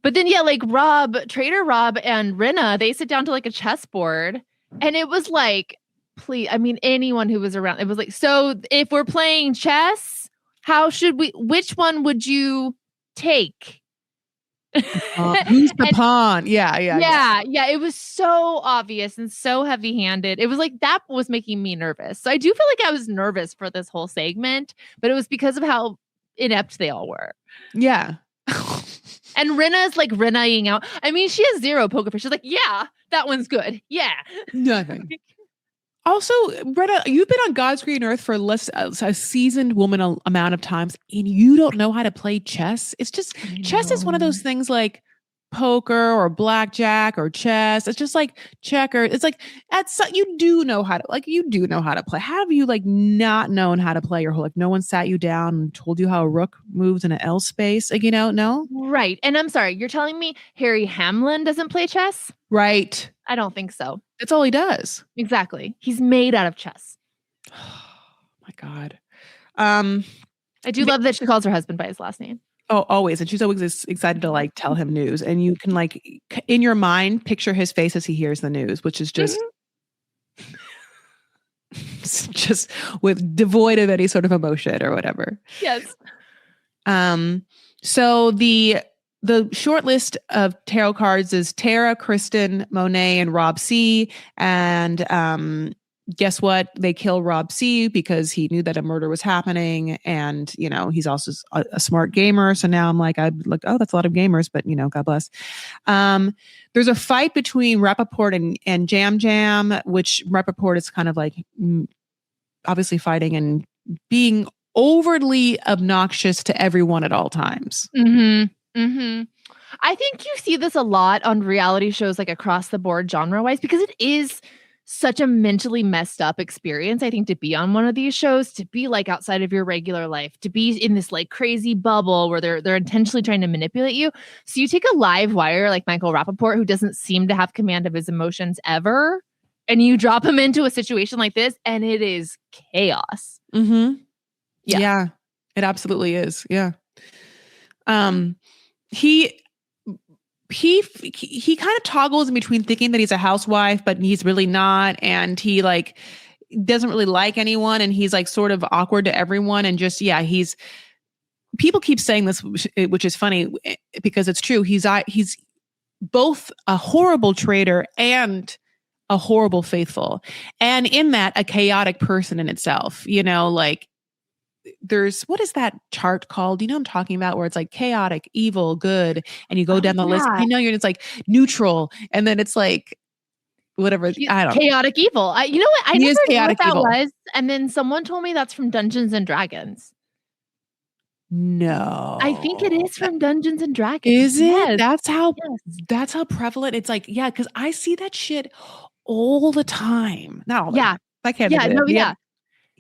But then, yeah, like Rob, Traitor Rob and Rinna, they sit down to like a chessboard. And it was like, please, I mean, anyone who was around, it was like, so if we're playing chess, which one would you take? Who's the pawn? Yeah. It was so obvious and so heavy-handed. It was like that was making me nervous. So I do feel like I was nervous for this whole segment, but it was because of how inept they all were. Yeah. And Rinna's like Rinna-ing out. I mean, she has zero poker face. She's like, yeah, that one's good. Yeah. Nothing. Also, Rinna, you've been on God's green earth for less a seasoned woman amount of times, and you don't know how to play chess. It's just chess is one of those things like poker or blackjack or chess. It's just like checkers. It's like you do know how to play. How have you like not known how to play your whole life? No one sat you down and told you how a rook moves in an L space. Like, no. Right. And I'm sorry, you're telling me Harry Hamlin doesn't play chess? Right. I don't think so. That's all he does. Exactly. He's made out of chess. Oh my God. I do love that she calls her husband by his last name. Oh, always. And she's always excited to like tell him news. And you can like in your mind picture his face as he hears the news, which is just just with devoid of any sort of emotion or whatever. Yes. So the short list of tarot cards is Tara, Kristen, Monet, and Rob C. And guess what? They kill Rob C because he knew that a murder was happening. And, he's also a smart gamer. So now I'm like, oh, that's a lot of gamers, but, God bless. There's a fight between Rappaport and Jam Jam, which Rappaport is kind of like obviously fighting and being overly obnoxious to everyone at all times. I think you see this a lot on reality shows, like across the board genre-wise, because it is such a mentally messed up experience, I think, to be on one of these shows, to be like outside of your regular life, to be in this like crazy bubble where they're intentionally trying to manipulate you. So you take a live wire like Michael Rappaport, who doesn't seem to have command of his emotions ever, and you drop him into a situation like this, and it is chaos. Yeah, it absolutely is. Yeah. He kind of toggles in between thinking that he's a housewife, but he's really not. And he like doesn't really like anyone. And he's like sort of awkward to everyone. And just, people keep saying this, which is funny because it's true. He's both a horrible traitor and a horrible faithful. And in that, a chaotic person in itself, like, there's, what is that chart called? You know what I'm talking about, where it's like chaotic, evil, good, and you go down the list. It's like neutral, and then it's like whatever. I don't know. Chaotic evil. You know what? I never knew what that was, and then someone told me that's from Dungeons and Dragons. No, I think it is from Dungeons and Dragons. Is it? Yes. That's how prevalent it's like. Yeah, because I see that shit all the time. Not all the time. I can't.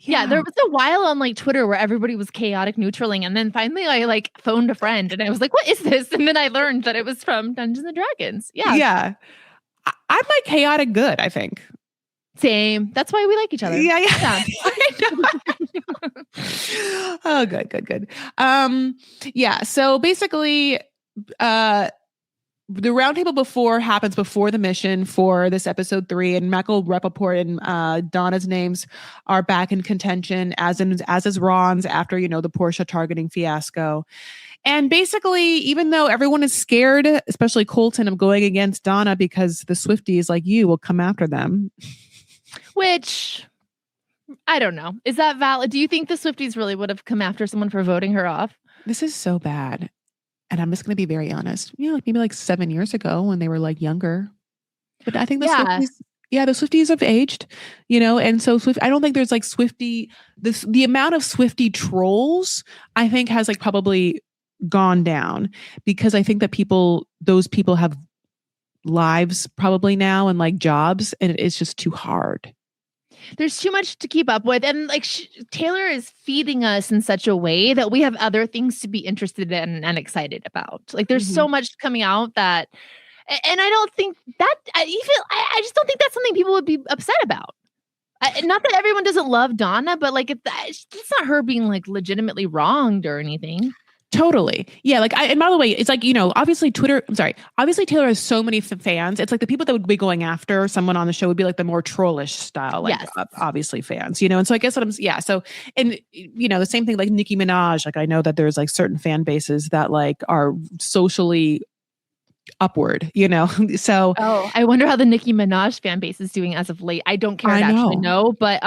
Yeah, there was a while on like Twitter where everybody was chaotic neutraling, and then finally I like phoned a friend and I was like, "What is this?" And then I learned that it was from Dungeons and Dragons. Yeah. I'm like chaotic good, I think. Same. That's why we like each other. Yeah. Oh, good. So basically, the roundtable happens before the mission for this episode 3, and Michael Rappaport and Donna's names are back in contention, as is Ron's after the Portia targeting fiasco. And basically, even though everyone is scared, especially Colton, of going against Donna because the Swifties like you will come after them. Which, I don't know. Is that valid? Do you think the Swifties really would have come after someone for voting her off? This is so bad. And I'm just going to be very honest. Maybe like 7 years ago when they were like younger. But I think the Swifties have aged, and so I don't think there's like the amount of Swiftie trolls, I think, has like probably gone down, because I think that those people have lives probably now and like jobs, and it's just too hard. There's too much to keep up with. And like Taylor is feeding us in such a way that we have other things to be interested in and excited about. Like there's so much coming out that And I don't think that I just don't think that's something people would be upset about. Not that everyone doesn't love Donna, but like it's not her being like legitimately wronged or anything. Totally. Yeah. Like, and by the way, it's like, obviously obviously Taylor has so many fans. It's like the people that would be going after someone on the show would be like the more trollish style, like, Yes. Obviously fans, and so I guess so, and, the same thing like Nicki Minaj, like I know that there's like certain fan bases that like are socially upward, so. Oh, I wonder how the Nicki Minaj fan base is doing as of late. I don't care to actually know, but,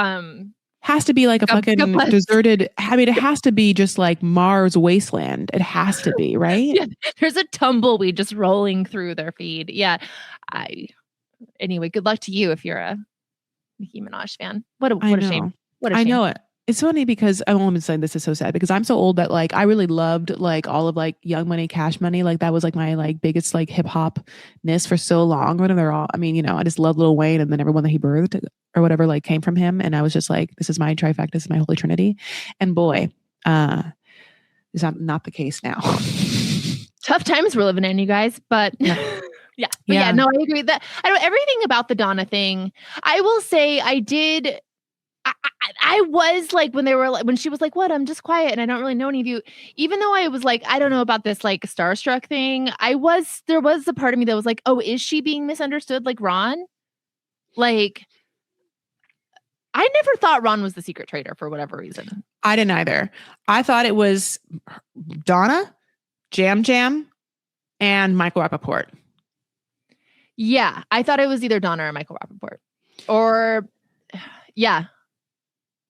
has to be like a fucking deserted. I mean, it has to be just like Mars wasteland. It has to be, right? Yeah, there's a tumbleweed just rolling through their feed. Yeah. Anyway, good luck to you if you're a Nicki Minaj fan. What a shame. What a shame. I know it. It's funny because I'm only saying this is so sad because I'm so old that like I really loved like all of like Young Money, Cash Money. Like that was like my like biggest like hip hop-ness for so long. When they're all, I mean, I just love Lil Wayne and then everyone that he birthed or whatever like came from him. And I was just like, this is my trifecta, this is my holy trinity. And boy, is that not the case now. Tough times we're living in, you guys, but yeah. Yeah, no, I agree that I know everything about the Donna thing. I will say I was like when she was like, what? I'm just quiet and I don't really know any of you. Even though I was like, I don't know about this like starstruck thing. There was a part of me that was like, oh, is she being misunderstood like Ron? Like, I never thought Ron was the secret traitor for whatever reason. I didn't either. I thought it was Donna, Jam Jam, and Michael Rappaport. Yeah, I thought it was either Donna or Michael Rappaport. Or, yeah.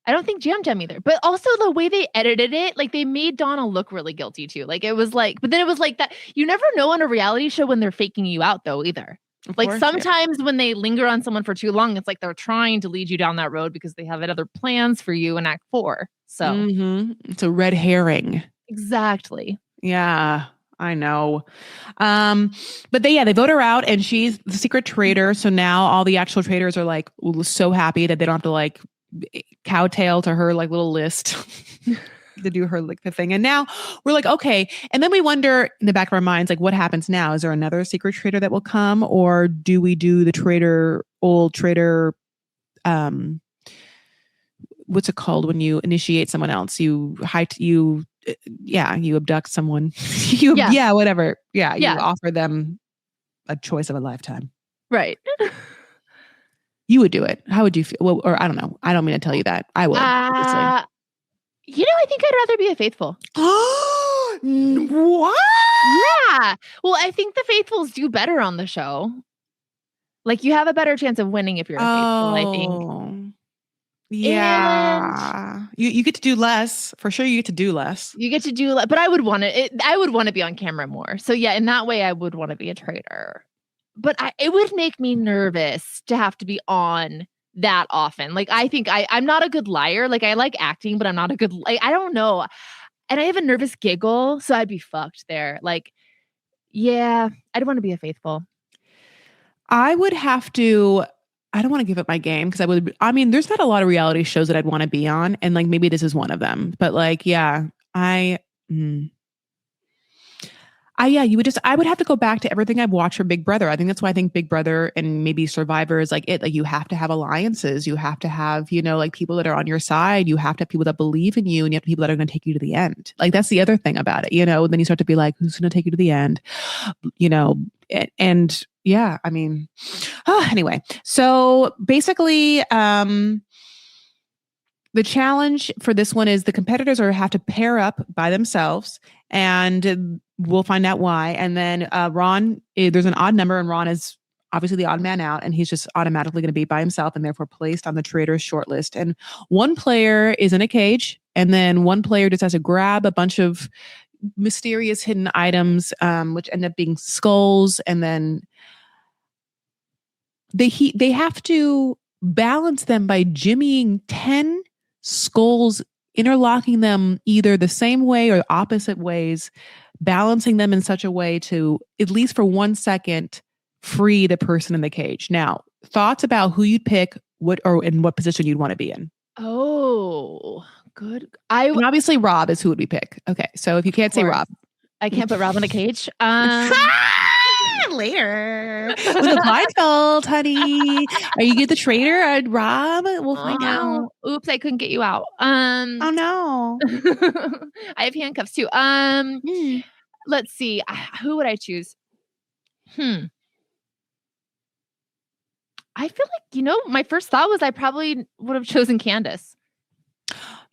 I don't think Jam Jam either. But also the way they edited it, like they made Donna look really guilty too. Like it was like, but then it was like that. You never know on a reality show when they're faking you out though either. Like sometimes when they linger on someone for too long, it's like they're trying to lead you down that road because they have other plans for you in Act 4. So it's a red herring. Exactly. Yeah. I know. But they vote her out and she's the secret traitor. So now all the actual traitors are like so happy that they don't have to like cowtail to her like little list to do her like the thing. And now we're like, okay. And then we wonder in the back of our minds, like what happens now? Is there another secret traitor that will come or do we do the old traitor, what's it called when you initiate someone else? You abduct someone. Whatever. You offer them a choice of a lifetime. Right. You would do it. How would you feel? Well, or I don't know. I don't mean to tell you that. I would. I think I'd rather be a faithful. What? Yeah. Well, I think the faithfuls do better on the show. Like you have a better chance of winning if you're a faithful, I think. Yeah. And you get to do less. For sure you get to do less. You get to do less. But I would want to be on camera more. So yeah, in that way I would want to be a traitor. But it would make me nervous to have to be on that often. Like, I think I'm not a good liar. Like, I like acting, but I'm not a good, I don't know. And I have a nervous giggle, so I'd be fucked there. Like, yeah, I'd want to be a faithful. I would have to, I don't want to give up my game because there's not a lot of reality shows that I'd want to be on. And like, maybe this is one of them. But like, yeah, I would have to go back to everything I've watched for Big Brother. I think that's why I think Big Brother and maybe Survivor is like it. Like you have to have alliances. You have to have, like people that are on your side. You have to have people that believe in you and you have people that are going to take you to the end. Like that's the other thing about it, then you start to be like, who's going to take you to the end? And yeah, I mean, anyway, so basically, the challenge for this one is the competitors have to pair up by themselves and we'll find out why. And then Ron, there's an odd number and Ron is obviously the odd man out and he's just automatically going to be by himself and therefore placed on the traitors shortlist. And one player is in a cage and then one player just has to grab a bunch of mysterious hidden items, which end up being skulls. And then they have to balance them by jimmying 10 skulls, interlocking them either the same way or opposite ways, balancing them in such a way to, at least for 1 second, free the person in the cage. Now, thoughts about who you'd pick, in what position you'd want to be in. Oh, good. And obviously Rob is who would we pick. Okay, so if you can't say Rob. I can't put Rob in a cage. Later. With a blindfold, honey. Are you get the traitor, Rob? We'll find out. Oops, I couldn't get you out. Oh no. I have handcuffs too. Let's see. Who would I choose? I feel like, my first thought was I probably would have chosen Candace.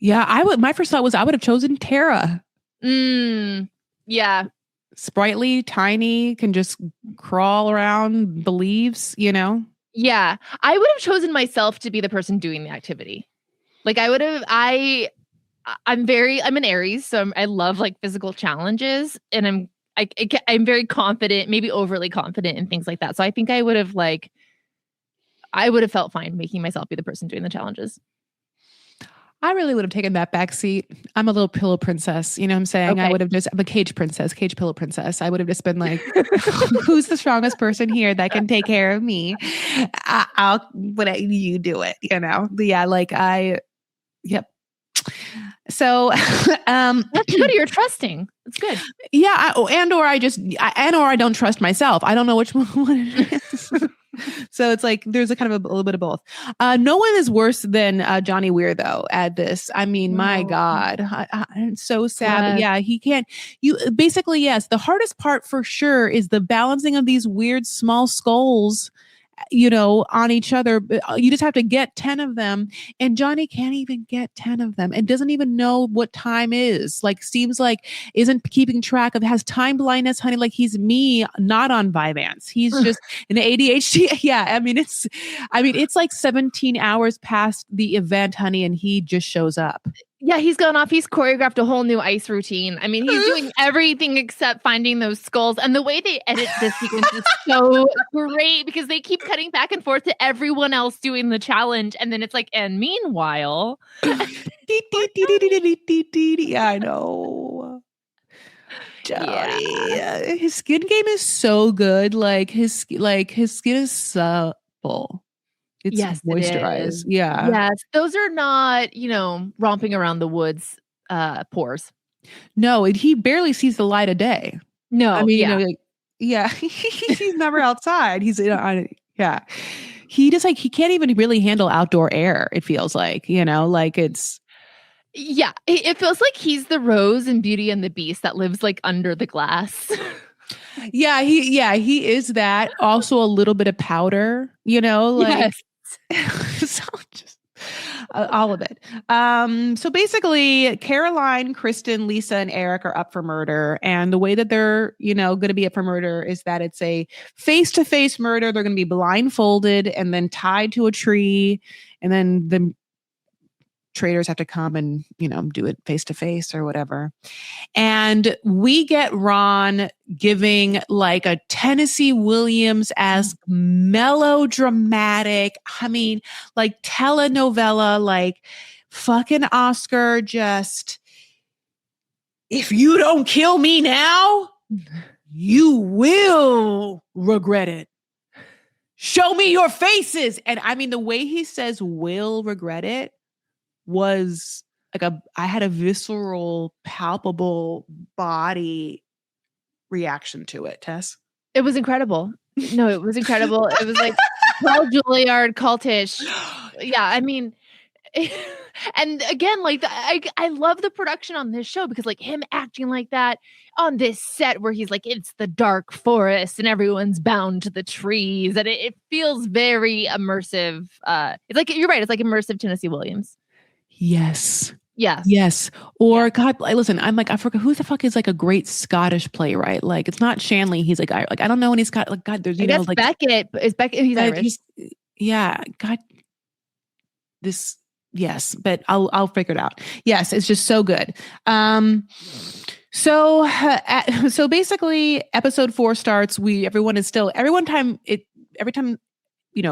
Yeah, I would. My first thought was I would have chosen Tara. Yeah. Sprightly, tiny, can just crawl around, believes, Yeah. I would have chosen myself to be the person doing the activity. Like I'm an Aries, so I love like physical challenges, and I'm very confident, maybe overly confident in things like that. So I think I would have felt fine making myself be the person doing the challenges. I really would have taken that back seat. I'm a little pillow princess. You know what I'm saying? Okay. I would have I'm a cage princess, cage pillow princess. I would have just been like, who's the strongest person here that can take care of me? You do it, yep. So, that's good. You're trusting. That's good. Yeah. Or I don't trust myself. I don't know which one it is. So it's like there's a kind of a little bit of both. No one is worse than Johnny Weir though at this. I mean, my God, I'm so sad. But yeah, he can't. You basically, yes. The hardest part for sure is the balancing of these weird small skulls, on each other. You just have to get 10 of them, and Johnny can't even get 10 of them and doesn't even know what time is. Like, seems like isn't keeping track of, has time blindness, honey. Like he's me, not on Vyvanse. He's just an ADHD. Yeah. I mean, it's like 17 hours past the event, honey, and he just shows up. Yeah, he's gone off. He's choreographed a whole new ice routine. I mean, he's doing everything except finding those skulls. And the way they edit this sequence is so great because they keep cutting back and forth to everyone else doing the challenge. And then it's like, and meanwhile. Yeah, I know. Johnny. Yeah. His skin game is so good. Like his skin is supple. It's moisturized. Yeah. Yes. Those are not, romping around the woods pores. No, he barely sees the light of day. No. I mean, he's never outside. He's yeah. He just he can't even really handle outdoor air, it feels like, like it's. Yeah, it feels like he's the Rose in Beauty and the Beast that lives like under the glass. He is that. Also a little bit of powder, like. Yes. So just all of it. So basically Caroline, Kristen, Lisa, and Eric are up for murder. And the way that they're, going to be up for murder is that it's a face-to-face murder. They're going to be blindfolded and then tied to a tree. And then the traitors have to come and, do it face-to-face or whatever. And we get Ron giving like a Tennessee Williams-esque melodramatic, I mean, like telenovela, like fucking Oscar, just, if you don't kill me now, you will regret it. Show me your faces. And I mean, the way he says will regret it was like I had a visceral, palpable body reaction to it, Tess. It was incredible. No, it was incredible. It was like Paul Juilliard cultish. Yeah, I mean, and again, like I love the production on this show because like him acting like that on this set where he's like, it's the dark forest and everyone's bound to the trees, and it feels very immersive. It's like, you're right. It's like immersive Tennessee Williams. Yes. Yes. Yes. Or God, listen, I'm like, I forgot who the fuck is like a great Scottish playwright. Like it's not Shanley. He's like, I don't know. And he's got like, God, there's, like Beckett. Is Beckett? He's Irish. Yeah. God, this. Yes. But I'll figure it out. Yes. It's just so good. So basically episode 4 starts. Every time,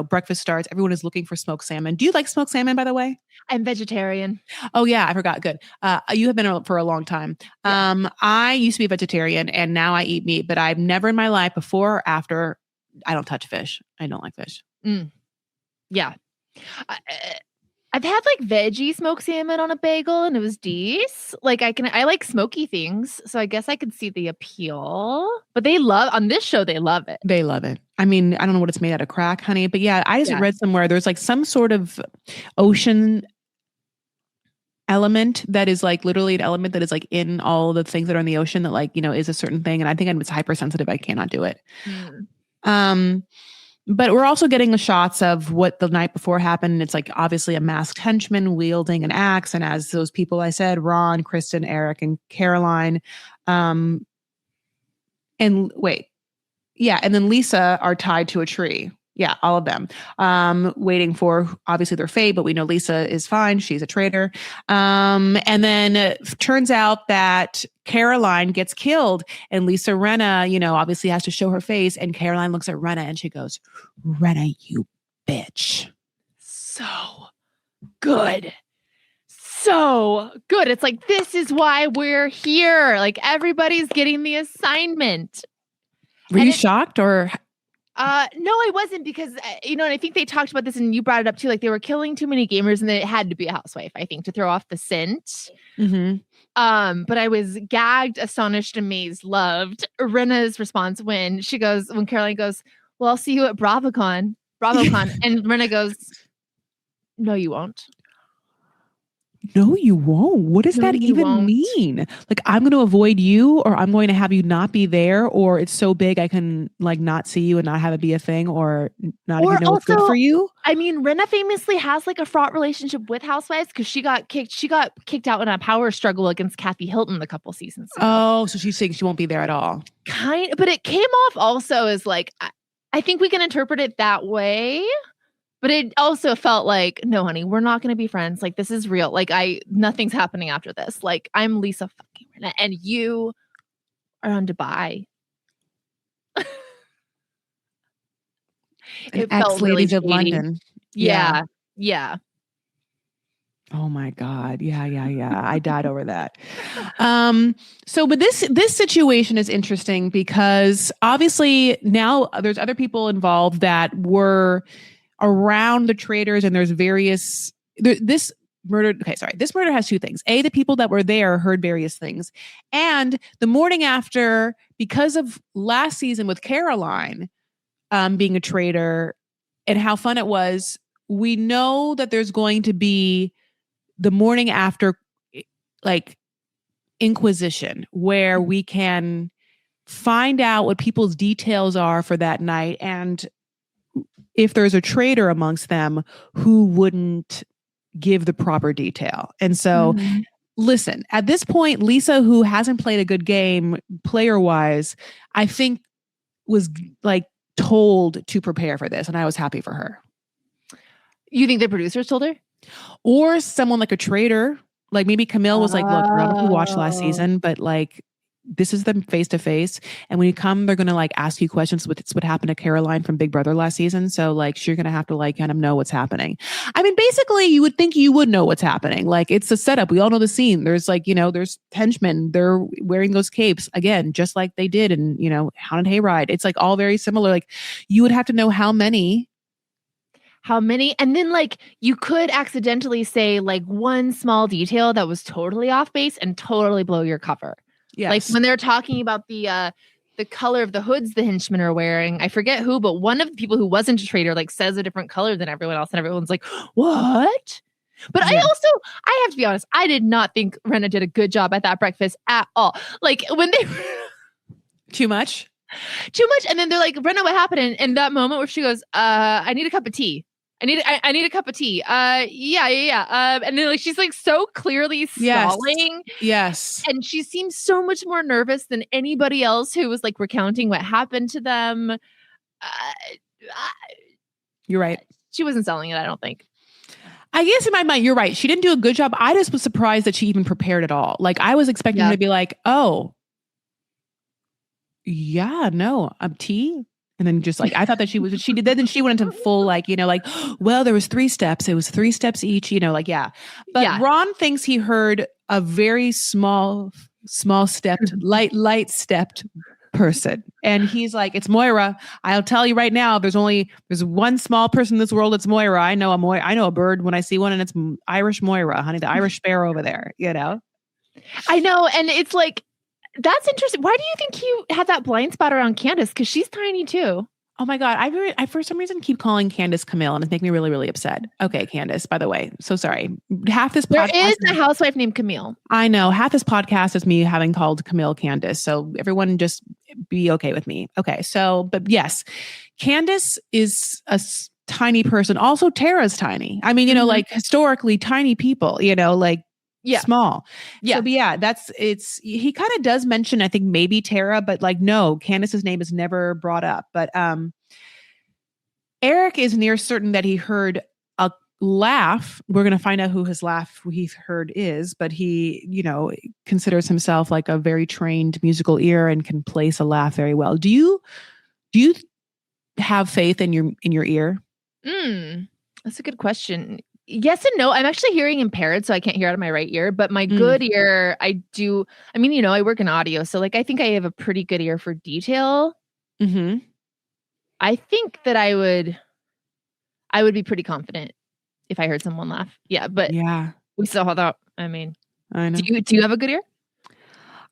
breakfast starts, everyone is looking for smoked salmon. Do you like smoked salmon, by the way? I'm vegetarian. Oh yeah, I forgot. Good. You have been for a long time. Yeah. I used to be a vegetarian and now I eat meat, but I've never in my life before or after, I don't touch fish. I don't like fish. Yeah. I've had like veggie smoked salmon on a bagel and it was decent. Like I like smoky things, so I guess I could see the appeal. But on this show they love it. They love it. I mean, I don't know what it's made out of, crack, honey, but yeah, I just read somewhere there's like some sort of ocean element that is like literally an element that is like in all the things that are in the ocean that like, is a certain thing. And I think I'm just hypersensitive. I cannot do it. But we're also getting the shots of what the night before happened. It's like obviously a masked henchman wielding an axe. And as those people I said, Ron, Kristen, Eric, and Caroline, and then Lisa are tied to a tree. Yeah, all of them, waiting for obviously their fate, but we know Lisa is fine. She's a traitor. And then it turns out that Caroline gets killed and Lisa Rinna, obviously has to show her face. And Caroline looks at Rinna and she goes, "Rinna, you bitch." So good. So good. It's like, this is why we're here. Like everybody's getting the assignment. Were you shocked or? No, I wasn't because, and I think they talked about this and you brought it up too. Like they were killing too many gamers and it had to be a housewife, I think, to throw off the scent. Mm-hmm. But I was gagged, astonished, amazed, loved Rinna's response when Caroline goes, "Well, I'll see you at BravoCon. And Rinna goes, "No, you won't." No, you won't. What does that even mean? Like, I'm going to avoid you, or I'm going to have you not be there, or it's so big I can like not see you and not have it be a thing, or not even know what's good for you. I mean, Rinna famously has like a fraught relationship with housewives because she got kicked out in a power struggle against Kathy Hilton a couple seasons ago. Oh, so she's saying she won't be there at all. But it came off also as like, I think we can interpret it that way. But it also felt like, no, honey, we're not going to be friends. Like, this is real. Like, nothing's happening after this. Like, I'm Lisa fucking Rinna, and you are on Dubai. It felt really of London. Yeah. Oh my God. Yeah. I died over that. But this situation is interesting because obviously now there's other people involved that were around the traitors, and there's this murder has two things. A, the people that were there heard various things. And the morning after, because of last season with Caroline being a traitor and how fun it was, we know that there's going to be the morning after like inquisition where we can find out what people's details are for that night, and if there's a traitor amongst them who wouldn't give the proper detail. And so, listen, at this point, Lisa, who hasn't played a good game player-wise, I think was like told to prepare for this. And I was happy for her. You think the producers told her? Or someone like a traitor. Like maybe Camille was like, look, I don't know if you watched last season, but like, this is them face to face. And when you come, they're going to like ask you questions. It's what happened to Caroline from Big Brother last season. So like, you're going to have to like kind of know what's happening. I mean, basically you would think you would know what's happening. Like it's a setup. We all know the scene. There's like, there's henchmen. They're wearing those capes again, just like they did in, Haunted Hayride. It's like all very similar. Like you would have to know how many. And then like you could accidentally say like one small detail that was totally off base and totally blow your cover. Yes. Like when they're talking about the color of the hoods the henchmen are wearing, I forget who, but one of the people who wasn't a traitor like says a different color than everyone else, and everyone's like, "What?" But I have to be honest, I did not think Rinna did a good job at that breakfast at all. Like when they too much, and then they're like, "Rinna, what happened?" And in that moment where she goes, "I need a cup of tea." I need a cup of tea. Yeah. And then like she's like so clearly stalling. Yes. And she seems so much more nervous than anybody else who was like recounting what happened to them. You're right. She wasn't selling it, I don't think. I guess in my mind, you're right. She didn't do a good job. I just was surprised that she even prepared at all. Like I was expecting her to be like, "Oh, yeah, no, tea." And then just like, I thought that she did that. Then she went into full, like, well, there was 3 steps. It was 3 steps each, like, yeah. But yeah. Ron thinks he heard a very small stepped, light stepped person. And he's like, it's Moira. I'll tell you right now, there's one small person in this world. It's Moira. I know a bird when I see one, and it's Irish Moira, honey, the Irish sparrow over there, I know. And it's like, that's interesting. Why do you think you had that blind spot around Candace? Because she's tiny too. Oh my God. I for some reason keep calling Candace Camille, and it's making me really, really upset. Okay, Candace, by the way. So sorry. Half this There podcast is a housewife named Camille. I know. Half this podcast is me having called Camille Candace. So everyone just be okay with me. Okay. So, but yes, Candace is a tiny person. Also, Tara's tiny. I mean, like historically tiny people, like small. Yeah. So, but yeah, he kind of does mention, I think maybe Tara, but like, no, Candace's name is never brought up. But Eric is near certain that he heard a laugh. We're going to find out who his laugh he heard is, but he, considers himself like a very trained musical ear and can place a laugh very well. Do you have faith in your ear? That's a good question. Yes and no. I'm actually hearing impaired, so I can't hear out of my right ear, but my good ear, I do. I mean, I work in audio, so like I think I have a pretty good ear for detail. Mm-hmm. I think that I would be pretty confident if I heard someone laugh. Yeah, but we still hold out. I mean, I know. Do you have a good ear?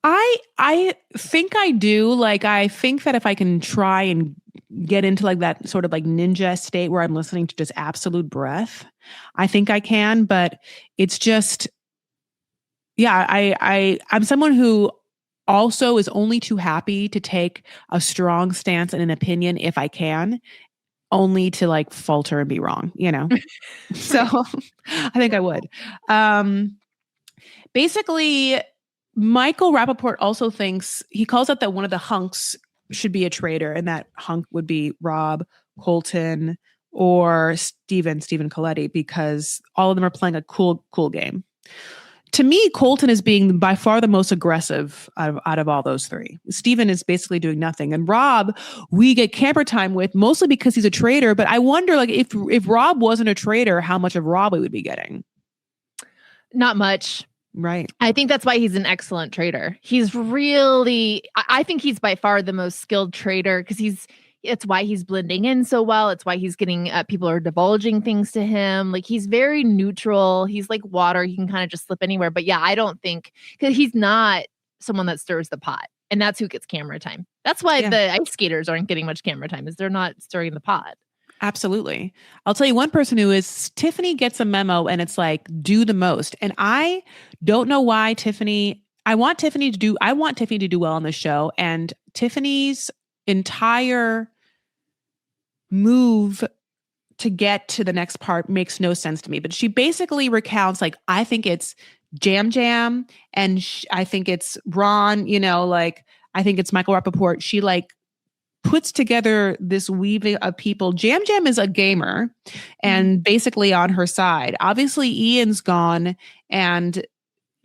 I think I do. Like, I think that if I can try and get into like that sort of like ninja state where I'm listening to just absolute breath, I think I can, but it's just, I'm someone who also is only too happy to take a strong stance and an opinion if I can, only to like falter and be wrong, So I think I would. Basically, Michael Rappaport also thinks, he calls out that one of the hunks should be a traitor, and that hunk would be Rob, Colton, or Stephen Coletti, because all of them are playing a cool game. To me, Colton is being by far the most aggressive out of all those three. Stephen is basically doing nothing. And Rob, we get camera time with, mostly because he's a traitor. But I wonder, like, if Rob wasn't a traitor, how much of Rob we would be getting? Not much. Right. I think that's why he's an excellent trader. He's really, I think he's by far the most skilled trader, because it's why he's blending in so well. It's why he's getting, people are divulging things to him. Like, he's very neutral. He's like water. He can kind of just slip anywhere. But yeah, I don't think, because he's not someone that stirs the pot, and that's who gets camera time. That's why the ice skaters aren't getting much camera time, is they're not stirring the pot. Absolutely. I'll tell you one person who is, Tiffany gets a memo, and it's like, do the most. And I don't know why I want Tiffany to do well on the show. And Tiffany's entire move to get to the next part makes no sense to me. But she basically recounts, like, I think it's Jam Jam, and I think it's Ron, like, I think it's Michael Rappaport. She like puts together this weaving of people. Jam Jam is a gamer and basically on her side. Obviously, Ian's gone. And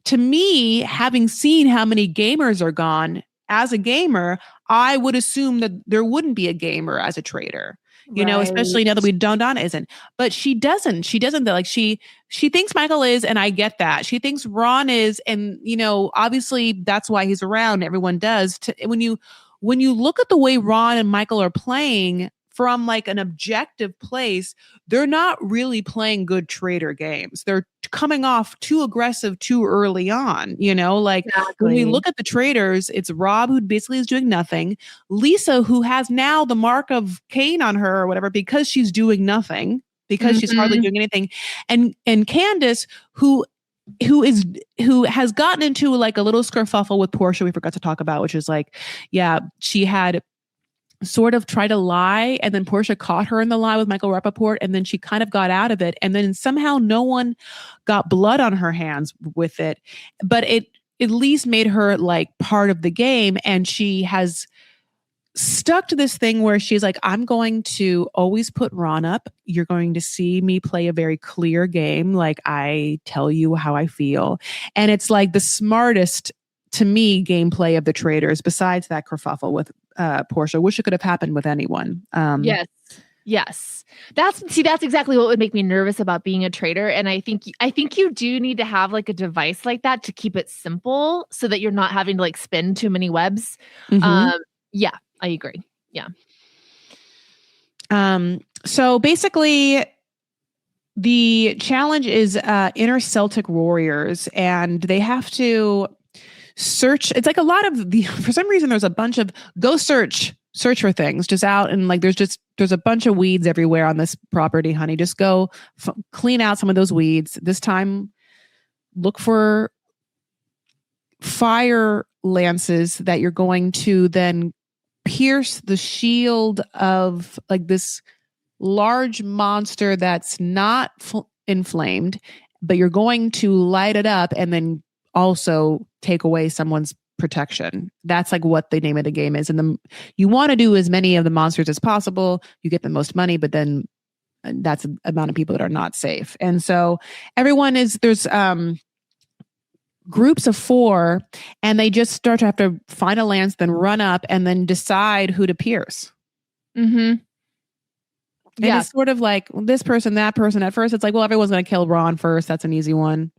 to me, having seen how many gamers are gone, as a gamer, I would assume that there wouldn't be a gamer as a traitor. Especially now that Donna isn't. But she doesn't. Like, she thinks Michael is, and I get that. She thinks Ron is, and obviously that's why he's around. Everyone does. When you look at the way Ron and Michael are playing from like an objective place, they're not really playing good traitor games. They're coming off too aggressive too early on, like when we look at the traitors, it's Rob, who basically is doing nothing. Lisa, who has now the mark of Cain on her or whatever, because she's doing nothing, because she's hardly doing anything. And Candace, who has gotten into like a little skerfuffle with Portia, we forgot to talk about, which is like, she had sort of tried to lie, and then Portia caught her in the lie with Michael Rappaport, and then she kind of got out of it, and then somehow no one got blood on her hands with it, but it at least made her like part of the game. And she has stuck to this thing where she's like, I'm going to always put Ron up. You're going to see me play a very clear game. Like, I tell you how I feel. And it's like the smartest, to me, gameplay of the traitors, besides that kerfuffle with Portia. Wish it could have happened with anyone. Yes. That's exactly what would make me nervous about being a traitor. And I think you do need to have like a device like that to keep it simple, so that you're not having to like spin too many webs. Yeah, I agree. Yeah. So basically, the challenge is inner Celtic warriors, and they have to search. It's like a lot of the. For some reason, there's a bunch of go search for things just out, and like there's a bunch of weeds everywhere on this property, honey. Just go clean out some of those weeds. This time, look for fire lances that you're going to then pierce the shield of like this large monster that's not inflamed, but you're going to light it up and then also take away someone's protection. That's like what the name of the game is. And you want to do as many of the monsters as possible. You get the most money, but then that's the amount of people that are not safe. And so there's groups of 4, and they just start to have to find a lance, then run up and then decide who to pierce. Mm-hmm. And it's sort of like this person, that person. At first, it's like, well, everyone's going to kill Ron first. That's an easy one.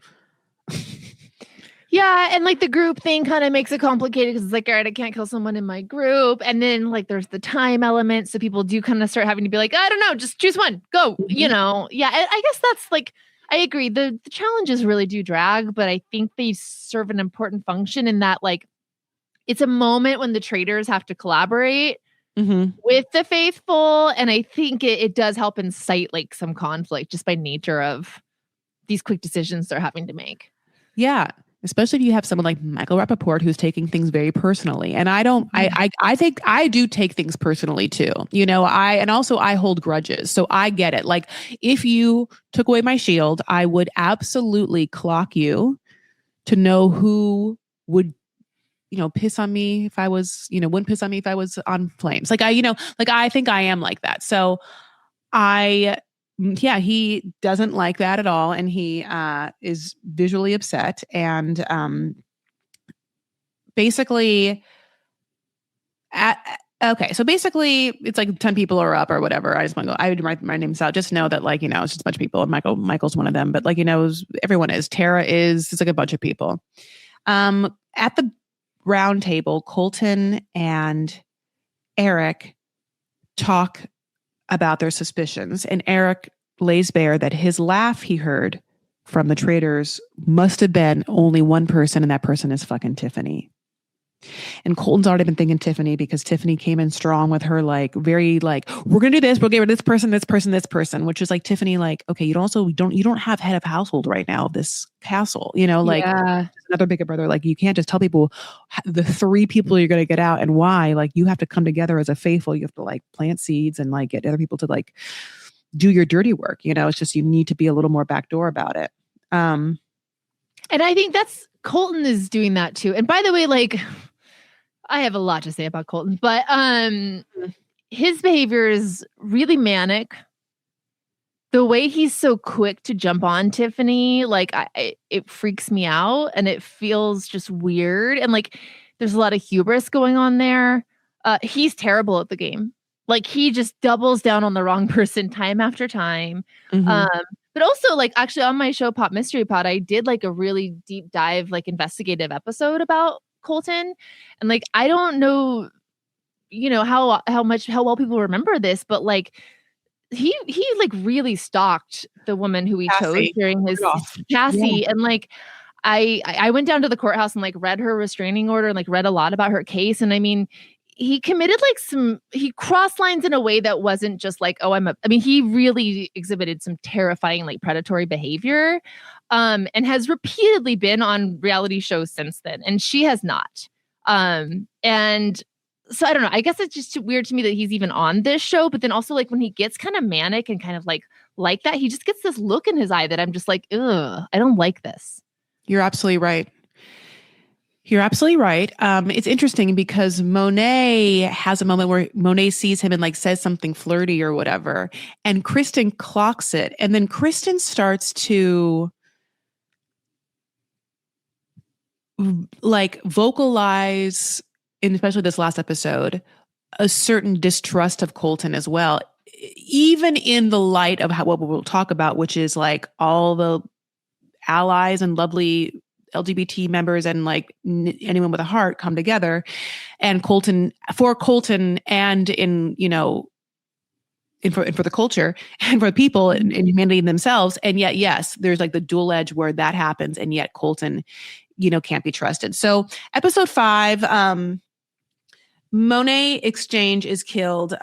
Yeah, and like the group thing kind of makes it complicated because it's like, all right, I can't kill someone in my group. And then like there's the time element. So people do kind of start having to be like, I don't know, just choose one, go, Mm-hmm. you know? Yeah, I guess that's like, I agree. The challenges really do drag, but I think they serve an important function in that like, it's a moment when the traitors have to collaborate with the faithful. And I think it does help incite like some conflict just by nature of these quick decisions they're having to make. Yeah. Especially if you have someone like Michael Rappaport who's taking things very personally. And I think I do take things personally too. You know, I hold grudges. So I get it. Like if you took away my shield, I would absolutely clock you to know who would, piss on me if I was, wouldn't piss on me if I was on flames. Like I think I am like that. So he doesn't like that at all. And he is visually upset. And basically, so basically it's like 10 people are up or whatever. I just want to go, I would write my names out. Just know that like, it's just a bunch of people. And Michael's one of them. But like, everyone is. Tara is. It's like a bunch of people. At the round table, Colton and Eric talk about their suspicions, and Eric lays bare that his laugh he heard from the traitors must have been only one person, and that person is fucking Tiffany. And Colton's already been thinking Tiffany because Tiffany came in strong with her like very like, we're gonna do this, we'll get rid of this person, which is like Tiffany like, okay, you don't have head of household right now of this castle, like another bigger brother, like you can't just tell people the 3 people you're gonna get out and why. Like you have to come together as a faithful, you have to like plant seeds and like get other people to like do your dirty work. It's just you need to be a little more backdoor about it. And I think Colton is doing that too. And by the way, like I have a lot to say about Colton, but his behavior is really manic. The way he's so quick to jump on Tiffany, like it freaks me out and it feels just weird. And like there's a lot of hubris going on there. He's terrible at the game. Like he just doubles down on the wrong person time after time. But also like actually on my show Pop Mystery Pod, I did like a really deep dive, like investigative episode about Colton. And like, I don't know, how well people remember this, but like he like really stalked the woman who he chose during his Cassie. Yeah. And like, I went down to the courthouse and like read her restraining order and like read a lot about her case. And I mean, he committed like he crossed lines in a way that wasn't just like, he really exhibited some terrifying, like predatory behavior, and has repeatedly been on reality shows since then. And she has not. And so I don't know, I guess it's just weird to me that he's even on this show, but then also like when he gets kind of manic and kind of like that, he just gets this look in his eye that I'm just like, ugh, I don't like this. You're absolutely right. It's interesting because Monet has a moment where Monet sees him and like says something flirty or whatever, and Kristen clocks it. And then Kristen starts to like vocalize, especially this last episode, a certain distrust of Colton as well, even in the light of what we'll talk about, which is like all the allies and lovely LGBT members and like anyone with a heart come together, and for Colton and in, you know, and for the culture and for the people and humanity themselves. And yet, yes, there's like the dual edge where that happens, and yet Colton, you know, can't be trusted. So episode 5, Monet Exchange is killed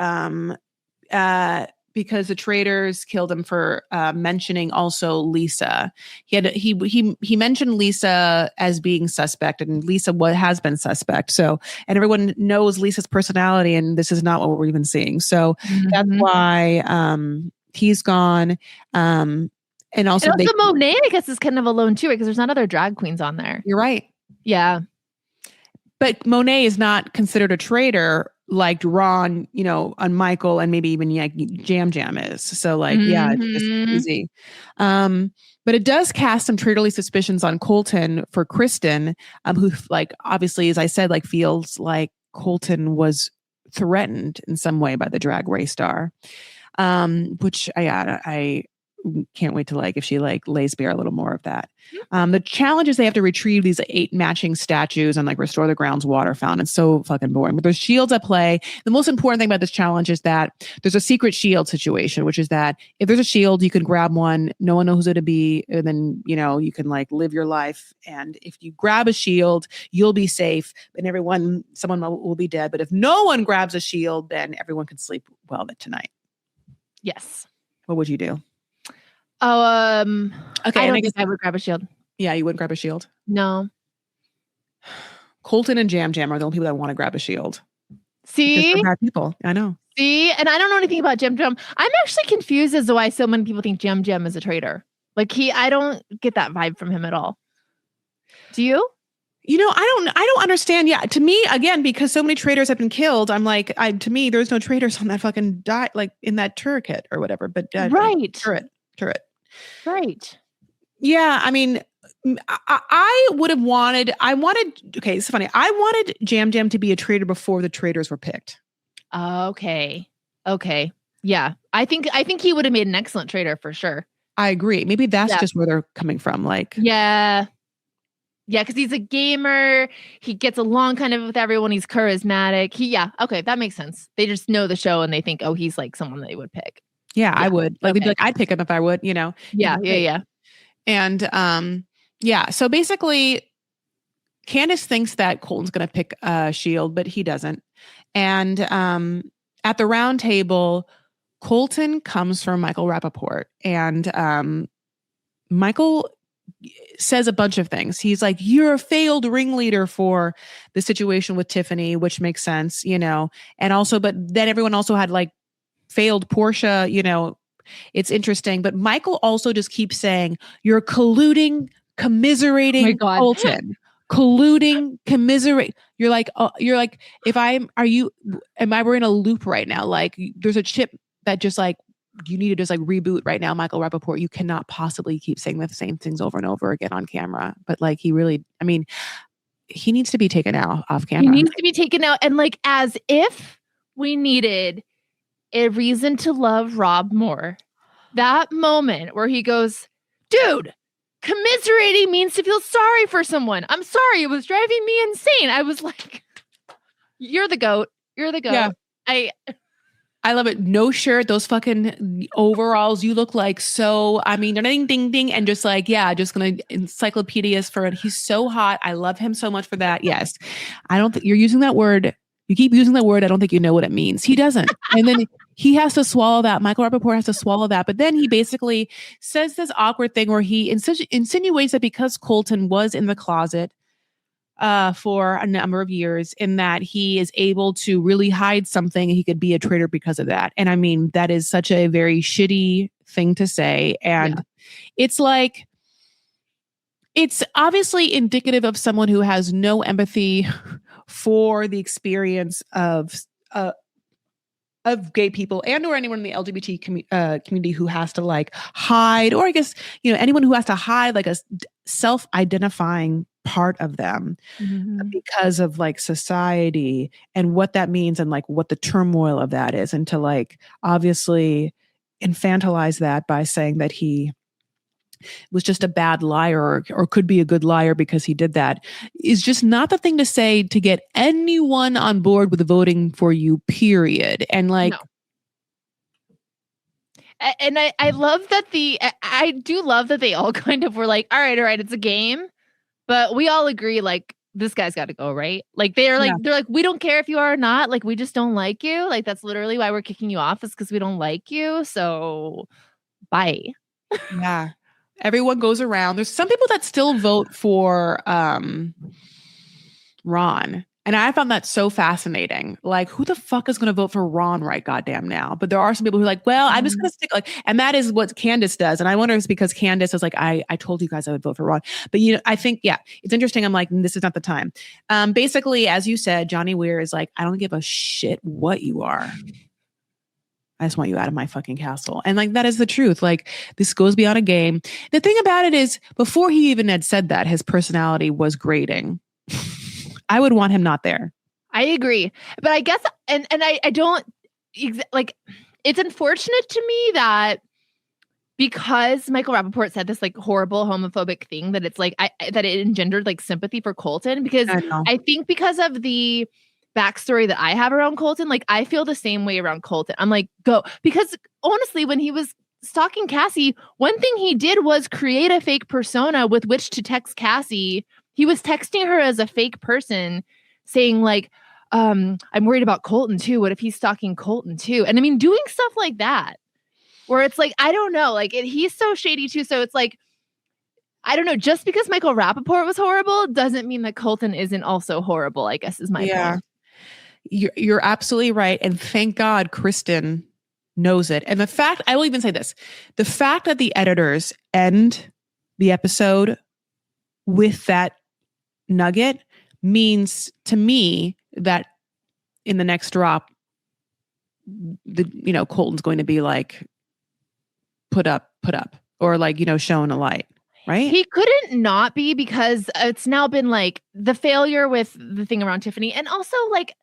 because the traitors killed him for mentioning also Lisa. He mentioned Lisa as being suspect, and Lisa has been suspect. So, and everyone knows Lisa's personality, and this is not what we're even seeing. So that's why he's gone. And also Monet, I guess, is kind of alone too, because there's not other drag queens on there. You're right. Yeah. But Monet is not considered a traitor like Ron, you know, on Michael, and maybe even like Jam Jam is. So like, yeah, it's just easy. But it does cast some traitorly suspicions on Colton for Kristen, who like obviously, as I said, like feels like Colton was threatened in some way by the Drag Race star. Which I can't wait to like if she like lays bare a little more of that. The challenge is they have to retrieve these 8 matching statues and like restore the ground's water fountain. It's so fucking boring. But there's shields at play. The most important thing about this challenge is that there's a secret shield situation, which is that if there's a shield, you can grab one. No one knows who to be, and then you know you can like live your life. And if you grab a shield, you'll be safe, and someone will be dead. But if no one grabs a shield, then everyone can sleep well tonight. Yes. What would you do? Oh, okay. I don't think I would grab a shield. Yeah, you wouldn't grab a shield? No. Colton and Jam Jam are the only people that want to grab a shield. See? They're bad people. I know. See? And I don't know anything about Jam Jam. I'm actually confused as to why so many people think Jam Jam is a traitor. Like I don't get that vibe from him at all. Do you? You know, I don't understand. Yeah, to me, again, because so many traitors have been killed, I'm like, to me, there's no traitors on that fucking like in that turret kit or whatever. But right, turret. Right. Yeah, I mean, I would have wanted. Okay, it's funny. I wanted Jam Jam to be a traitor before the traitors were picked. Okay. Yeah, I think he would have made an excellent traitor for sure. I agree. Maybe that's just where they're coming from. Like, yeah, because he's a gamer. He gets along kind of with everyone. He's charismatic. Okay, that makes sense. They just know the show and they think, oh, he's like someone they would pick. Yeah, I would. Like, they'd be like, I'd pick him if I would, you know? Yeah. And, so basically, Candace thinks that Colton's going to pick a shield, but he doesn't. And at the round table, Colton comes from Michael Rappaport. And Michael says a bunch of things. He's like, you're a failed ringleader for the situation with Tiffany, which makes sense, you know? And also, but then everyone also had like, failed Portia, you know, it's interesting. But Michael also just keeps saying, you're colluding, commiserating Colton. Colluding, commiserate. You're like, am I we're in a loop right now? Like there's a chip that just like, you need to just like reboot right now, Michael Rappaport. You cannot possibly keep saying the same things over and over again on camera. But like he needs to be taken out off camera. He needs to be taken out. And like, as if we needed a reason to love Rob more. That moment where he goes, dude, commiserating means to feel sorry for someone. I'm sorry. It was driving me insane. I was like, you're the GOAT. You're the GOAT. Yeah. I love it. No shirt, those fucking overalls. You look like ding, ding, ding. And just like, just going to encyclopedias for it. He's so hot. I love him so much for that. Yes. I don't think you're using that word. You keep using that word. I don't think you know what it means. He doesn't. And then he has to swallow that. Michael Rappaport has to swallow that. But then he basically says this awkward thing where he insinuates that because Colton was in the closet for a number of years, in that he is able to really hide something, he could be a traitor because of that. And I mean, that is such a very shitty thing to say. And it's like, it's obviously indicative of someone who has no empathy for the experience of gay people and or anyone in the LGBT community who has to like hide, or I guess, you know, anyone who has to hide like a self-identifying part of them because of like society and what that means and like what the turmoil of that is, and to like obviously infantilize that by saying that he was just a bad liar or could be a good liar because he did that is just not the thing to say to get anyone on board with voting for you, period. And like, No. And I love that I do love that they all kind of were like, all right, it's a game, but we all agree like this guy's got to go, right? Like they're like we don't care if you are or not, like we just don't like you. Like that's literally why we're kicking you off, is because we don't like you. So bye. Yeah. Everyone goes around. There's some people that still vote for Ron. And I found that so fascinating. Like, who the fuck is going to vote for Ron right goddamn now? But there are some people who are like, well, I'm just going to stick like, and that is what Candace does. And I wonder if it's because Candace was like, I told you guys I would vote for Ron. But you know, I think, yeah, it's interesting. I'm like, this is not the time. Basically, as you said, Johnny Weir is like, I don't give a shit what you are. I just want you out of my fucking castle. And like, that is the truth. Like, this goes beyond a game. The thing about it is, before he even had said that, his personality was grating. I would want him not there. I agree. But I guess, and I don't, like, it's unfortunate to me that because Michael Rappaport said this like horrible homophobic thing, that it's like, that it engendered like sympathy for Colton, because I think because of the backstory that I have around Colton, like I feel the same way around Colton. I'm like, go, because honestly, when he was stalking Cassie, one thing he did was create a fake persona with which to text Cassie. He was texting her as a fake person saying like, I'm worried about Colton too. What if he's stalking Colton too? And I mean, doing stuff like that, where it's like, I don't know, like he's so shady too. So it's like, I don't know, just because Michael Rappaport was horrible doesn't mean that Colton isn't also horrible, I guess is my point. You're absolutely right. And thank God Kristen knows it. And the fact, I will even say this, the fact that the editors end the episode with that nugget means to me that in the next drop, Colton's going to be like put up, or like, shown a light, right? He couldn't not be, because it's now been like the failure with the thing around Tiffany. And also like,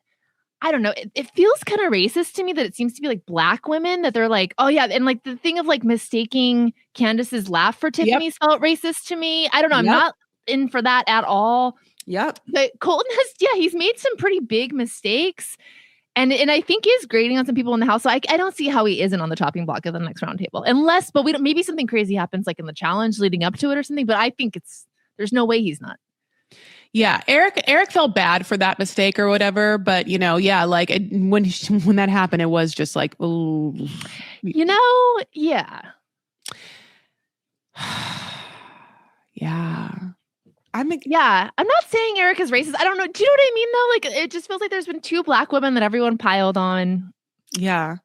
I don't know, it feels kind of racist to me that it seems to be like Black women that they're like, oh yeah. And like the thing of like mistaking Candace's laugh for Tiffany's felt racist to me. I don't know. I'm not in for that at all. Yep. But Colton he's made some pretty big mistakes. And I think is grating on some people in the house. So I don't see how he isn't on the chopping block of the next roundtable. But we don't, maybe something crazy happens like in the challenge leading up to it or something. But I think there's no way he's not. Yeah, Eric felt bad for that mistake or whatever, but like when that happened, it was just like, ooh. Yeah. Yeah. I'm not saying Eric is racist. I don't know. Do you know what I mean though? Like it just feels like there's been 2 Black women that everyone piled on. Yeah.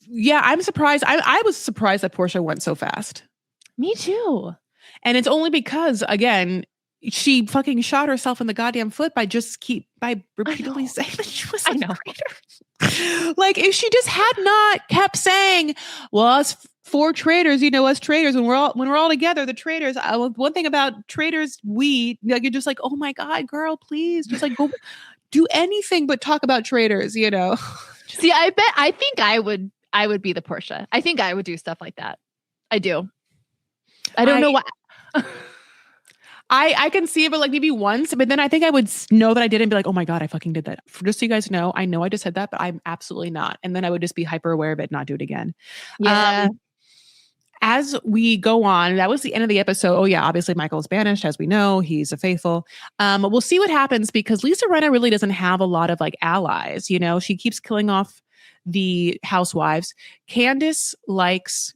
Yeah, I'm surprised. I was surprised that Portia went so fast. Me too. And it's only because, again, she fucking shot herself in the goddamn foot by repeatedly saying that she was a traitor. Like, if she just had not kept saying, well, us 4 traitors, us traitors, when we're all together, the traitors. One thing about traitors, you're just like, oh my God, girl, please, just like go do anything but talk about traitors, See, I think I would be the Portia. I think I would do stuff like that. I do. I don't know why. I can see it, but like maybe once, but then I think I would know that I didn't, be like, oh my God, I fucking did that. Just so you guys know, I just said that, but I'm absolutely not. And then I would just be hyper aware of it, not do it again. Yeah. As we go on, that was the end of the episode. Oh yeah, obviously Michael's banished, as we know. He's a faithful. We'll see what happens, because Lisa Rinna really doesn't have a lot of like allies. She keeps killing off the housewives. Candace likes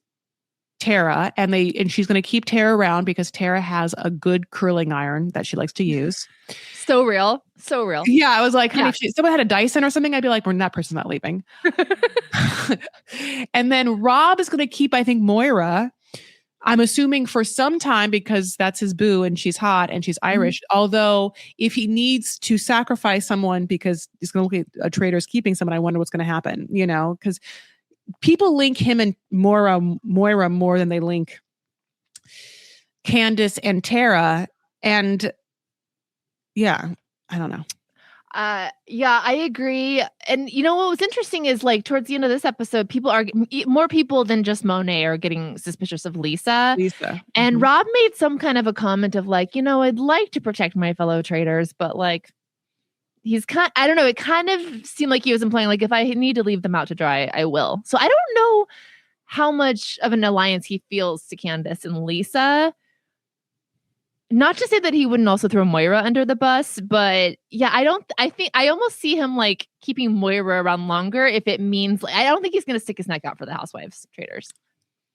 Tara, and she's going to keep Tara around because Tara has a good curling iron that she likes to use. So real. Yeah, I was like, honey, if someone had a Dyson or something, I'd be like, that person's not leaving. And then Rob is going to keep, I think, Moira. I'm assuming for some time, because that's his boo and she's hot and she's Irish. Mm-hmm. Although if he needs to sacrifice someone because he's going to look at a traitor's keeping someone, I wonder what's going to happen, because people link him and Moira more than they link Candace and Tara. And yeah, I don't know. Yeah, I agree. And you know what was interesting is like towards the end of this episode, more people than just Monet are getting suspicious of Lisa. And Rob made some kind of a comment of like, I'd like to protect my fellow traders, but like I don't know, it kind of seemed like he was implying like if I need to leave them out to dry, I will. So I don't know how much of an alliance he feels to Candace and Lisa. Not to say that he wouldn't also throw Moira under the bus, but yeah, I think I almost see him like keeping Moira around longer if it means like, I don't think he's going to stick his neck out for the Housewives traders.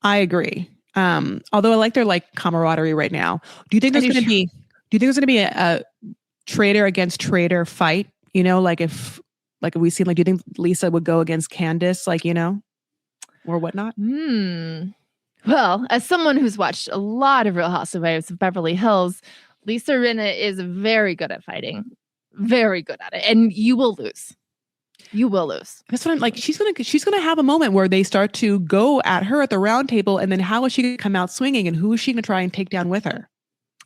I agree. Although I like their like camaraderie right now. Do you think there's going to be a traitor against traitor fight? Like if we see, like, do you think Lisa would go against Candace, like, or whatnot? Well, as someone who's watched a lot of Real Housewives of Beverly Hills, Lisa Rinna is very good at fighting. Very good at it. And you will lose. You will lose. That's what I'm like. She's gonna have a moment where they start to go at her at the round table, and then how is she gonna come out swinging, and who is she gonna try and take down with her?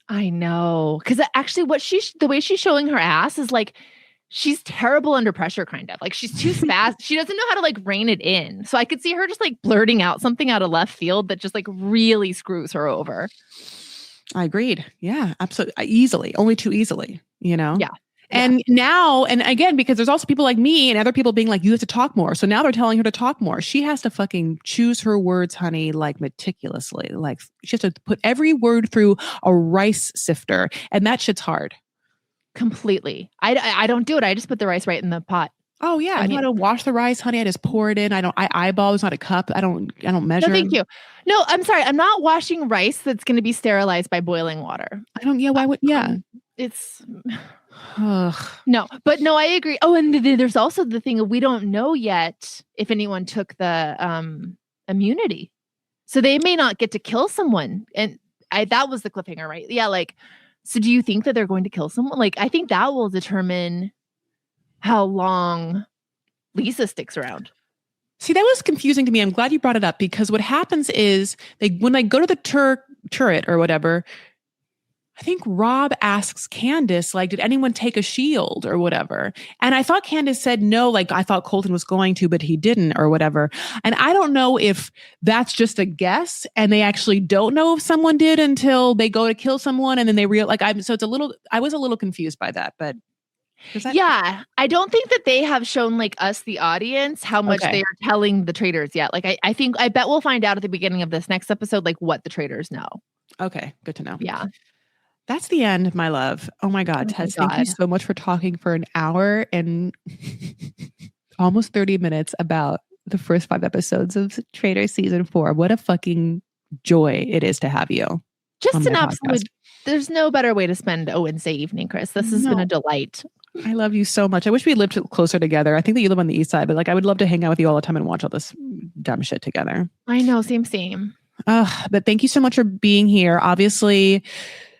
I know, because actually, the way she's showing her ass is like she's terrible under pressure, kind of like she's too fast. She doesn't know how to like rein it in. So I could see her just like blurting out something out of left field that just like really screws her over. I agreed. Yeah, absolutely. Easily, only too easily. Yeah. And now, and again, because there's also people like me and other people being like, you have to talk more. So now they're telling her to talk more. She has to fucking choose her words, honey, like meticulously. Like she has to put every word through a rice sifter. And that shit's hard. Completely. I don't do it. I just put the rice right in the pot. Oh yeah. I know how to wash the rice, honey. I just pour it in. I eyeball. It's not a cup. I don't measure. No, thank you. No, I'm sorry. I'm not washing rice that's going to be sterilized by boiling water. Why would, it's... No, I agree. Oh, and there's also the thing of we don't know yet if anyone took the immunity. So they may not get to kill someone. And that was the cliffhanger, right? Yeah, like, so do you think that they're going to kill someone? Like, I think that will determine how long Lisa sticks around. See, that was confusing to me. I'm glad you brought it up because what happens is when they go to the turret or whatever, I think Rob asks Candace, like, did anyone take a shield or whatever? And I thought Candace said no, like I thought Colton was going to, but he didn't or whatever. And I don't know if that's just a guess and they actually don't know if someone did until they go to kill someone and then they I was a little confused by that, but. Yeah, I don't think that they have shown like us, the audience, how much they are telling the traders yet. Like, I bet we'll find out at the beginning of this next episode, like what the traders know. Okay, good to know. Yeah. That's the end, my love. Oh my God, Tess, thank you so much for talking for an hour and almost 30 minutes about the first 5 episodes of Traitors season 4. What a fucking joy it is to have you. Just an absolute, there's no better way to spend a Wednesday evening, Chris. This has been a delight. I love you so much. I wish we lived closer together. I think that you live on the east side, but like I would love to hang out with you all the time and watch all this dumb shit together. I know, same. But thank you so much for being here. Obviously,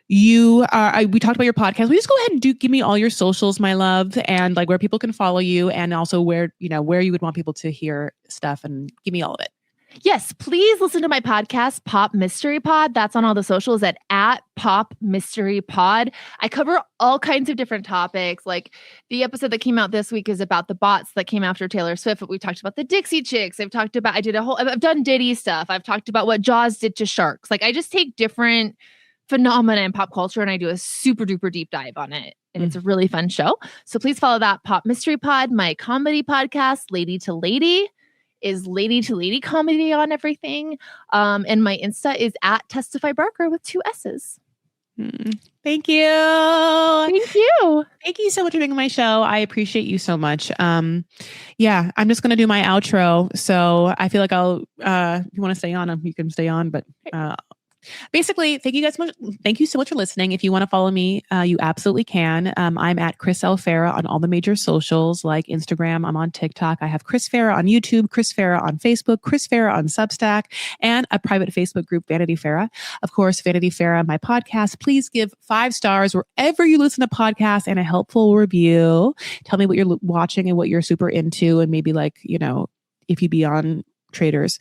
we talked about your podcast. We just go ahead and give me all your socials, my love, and like where people can follow you and also where you would want people to hear stuff and give me all of it. Yes, please listen to my podcast, Pop Mystery Pod. That's on all the socials at Pop Mystery Pod. I cover all kinds of different topics. Like the episode that came out this week is about the bots that came after Taylor Swift. But we talked about the Dixie Chicks. I've done Diddy stuff. I've talked about what Jaws did to sharks. Like I just take different phenomena in pop culture and I do a super duper deep dive on it. And it's a really fun show. So please follow that Pop Mystery Pod. My comedy podcast, Lady to Lady, is Lady to Lady comedy on everything. And my Insta is at Testify Barker with 2 S's. Thank you. Thank you. Thank you so much for being on my show. I appreciate you so much. Yeah, I'm just going to do my outro. So I feel like if you want to stay on, you can stay on, but basically, thank you so much for listening. If you want to follow me, you absolutely can. I'm at Chris L. Farah on all the major socials like Instagram. I'm on TikTok. I have Chris Farah on YouTube, Chris Farah on Facebook, Chris Farah on Substack, and a private Facebook group, Vanity Farah. Of course, Vanity Farah, my podcast. Please give 5 stars wherever you listen to podcasts and a helpful review. Tell me what you're watching and what you're super into, and maybe if you'd be on Traitors.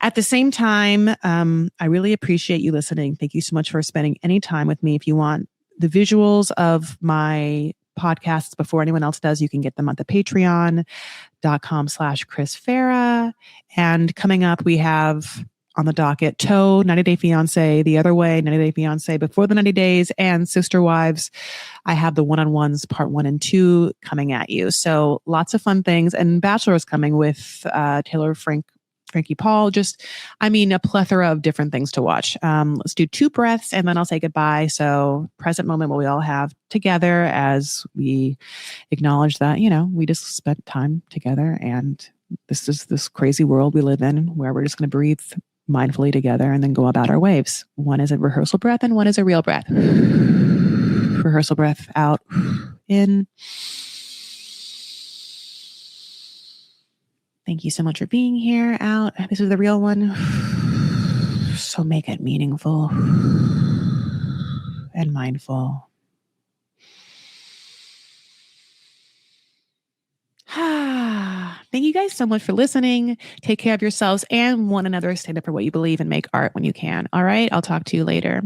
At the same time, I really appreciate you listening. Thank you so much for spending any time with me. If you want the visuals of my podcasts before anyone else does. You can get them at the patreon.com/Chris Farah. And coming up, we have on the docket Toe, 90 Day Fiance, The Other Way, 90 Day Fiance, Before the 90 Days, and Sister Wives. I have the one-on-ones part 1 and 2 coming at you. So lots of fun things. And Bachelor is coming with Taylor Frankie Paul, a plethora of different things to watch. Let's do 2 breaths and then I'll say goodbye. So present moment what we all have together as we acknowledge that, we just spent time together and this is this crazy world we live in where we're just going to breathe mindfully together and then go about our waves. One is a rehearsal breath and one is a real breath. Rehearsal breath out, in. Thank you so much for being here. Out. This is the real one. So make it meaningful and mindful. Thank you guys so much for listening. Take care of yourselves and one another. Stand up for what you believe and make art when you can. All right. I'll talk to you later.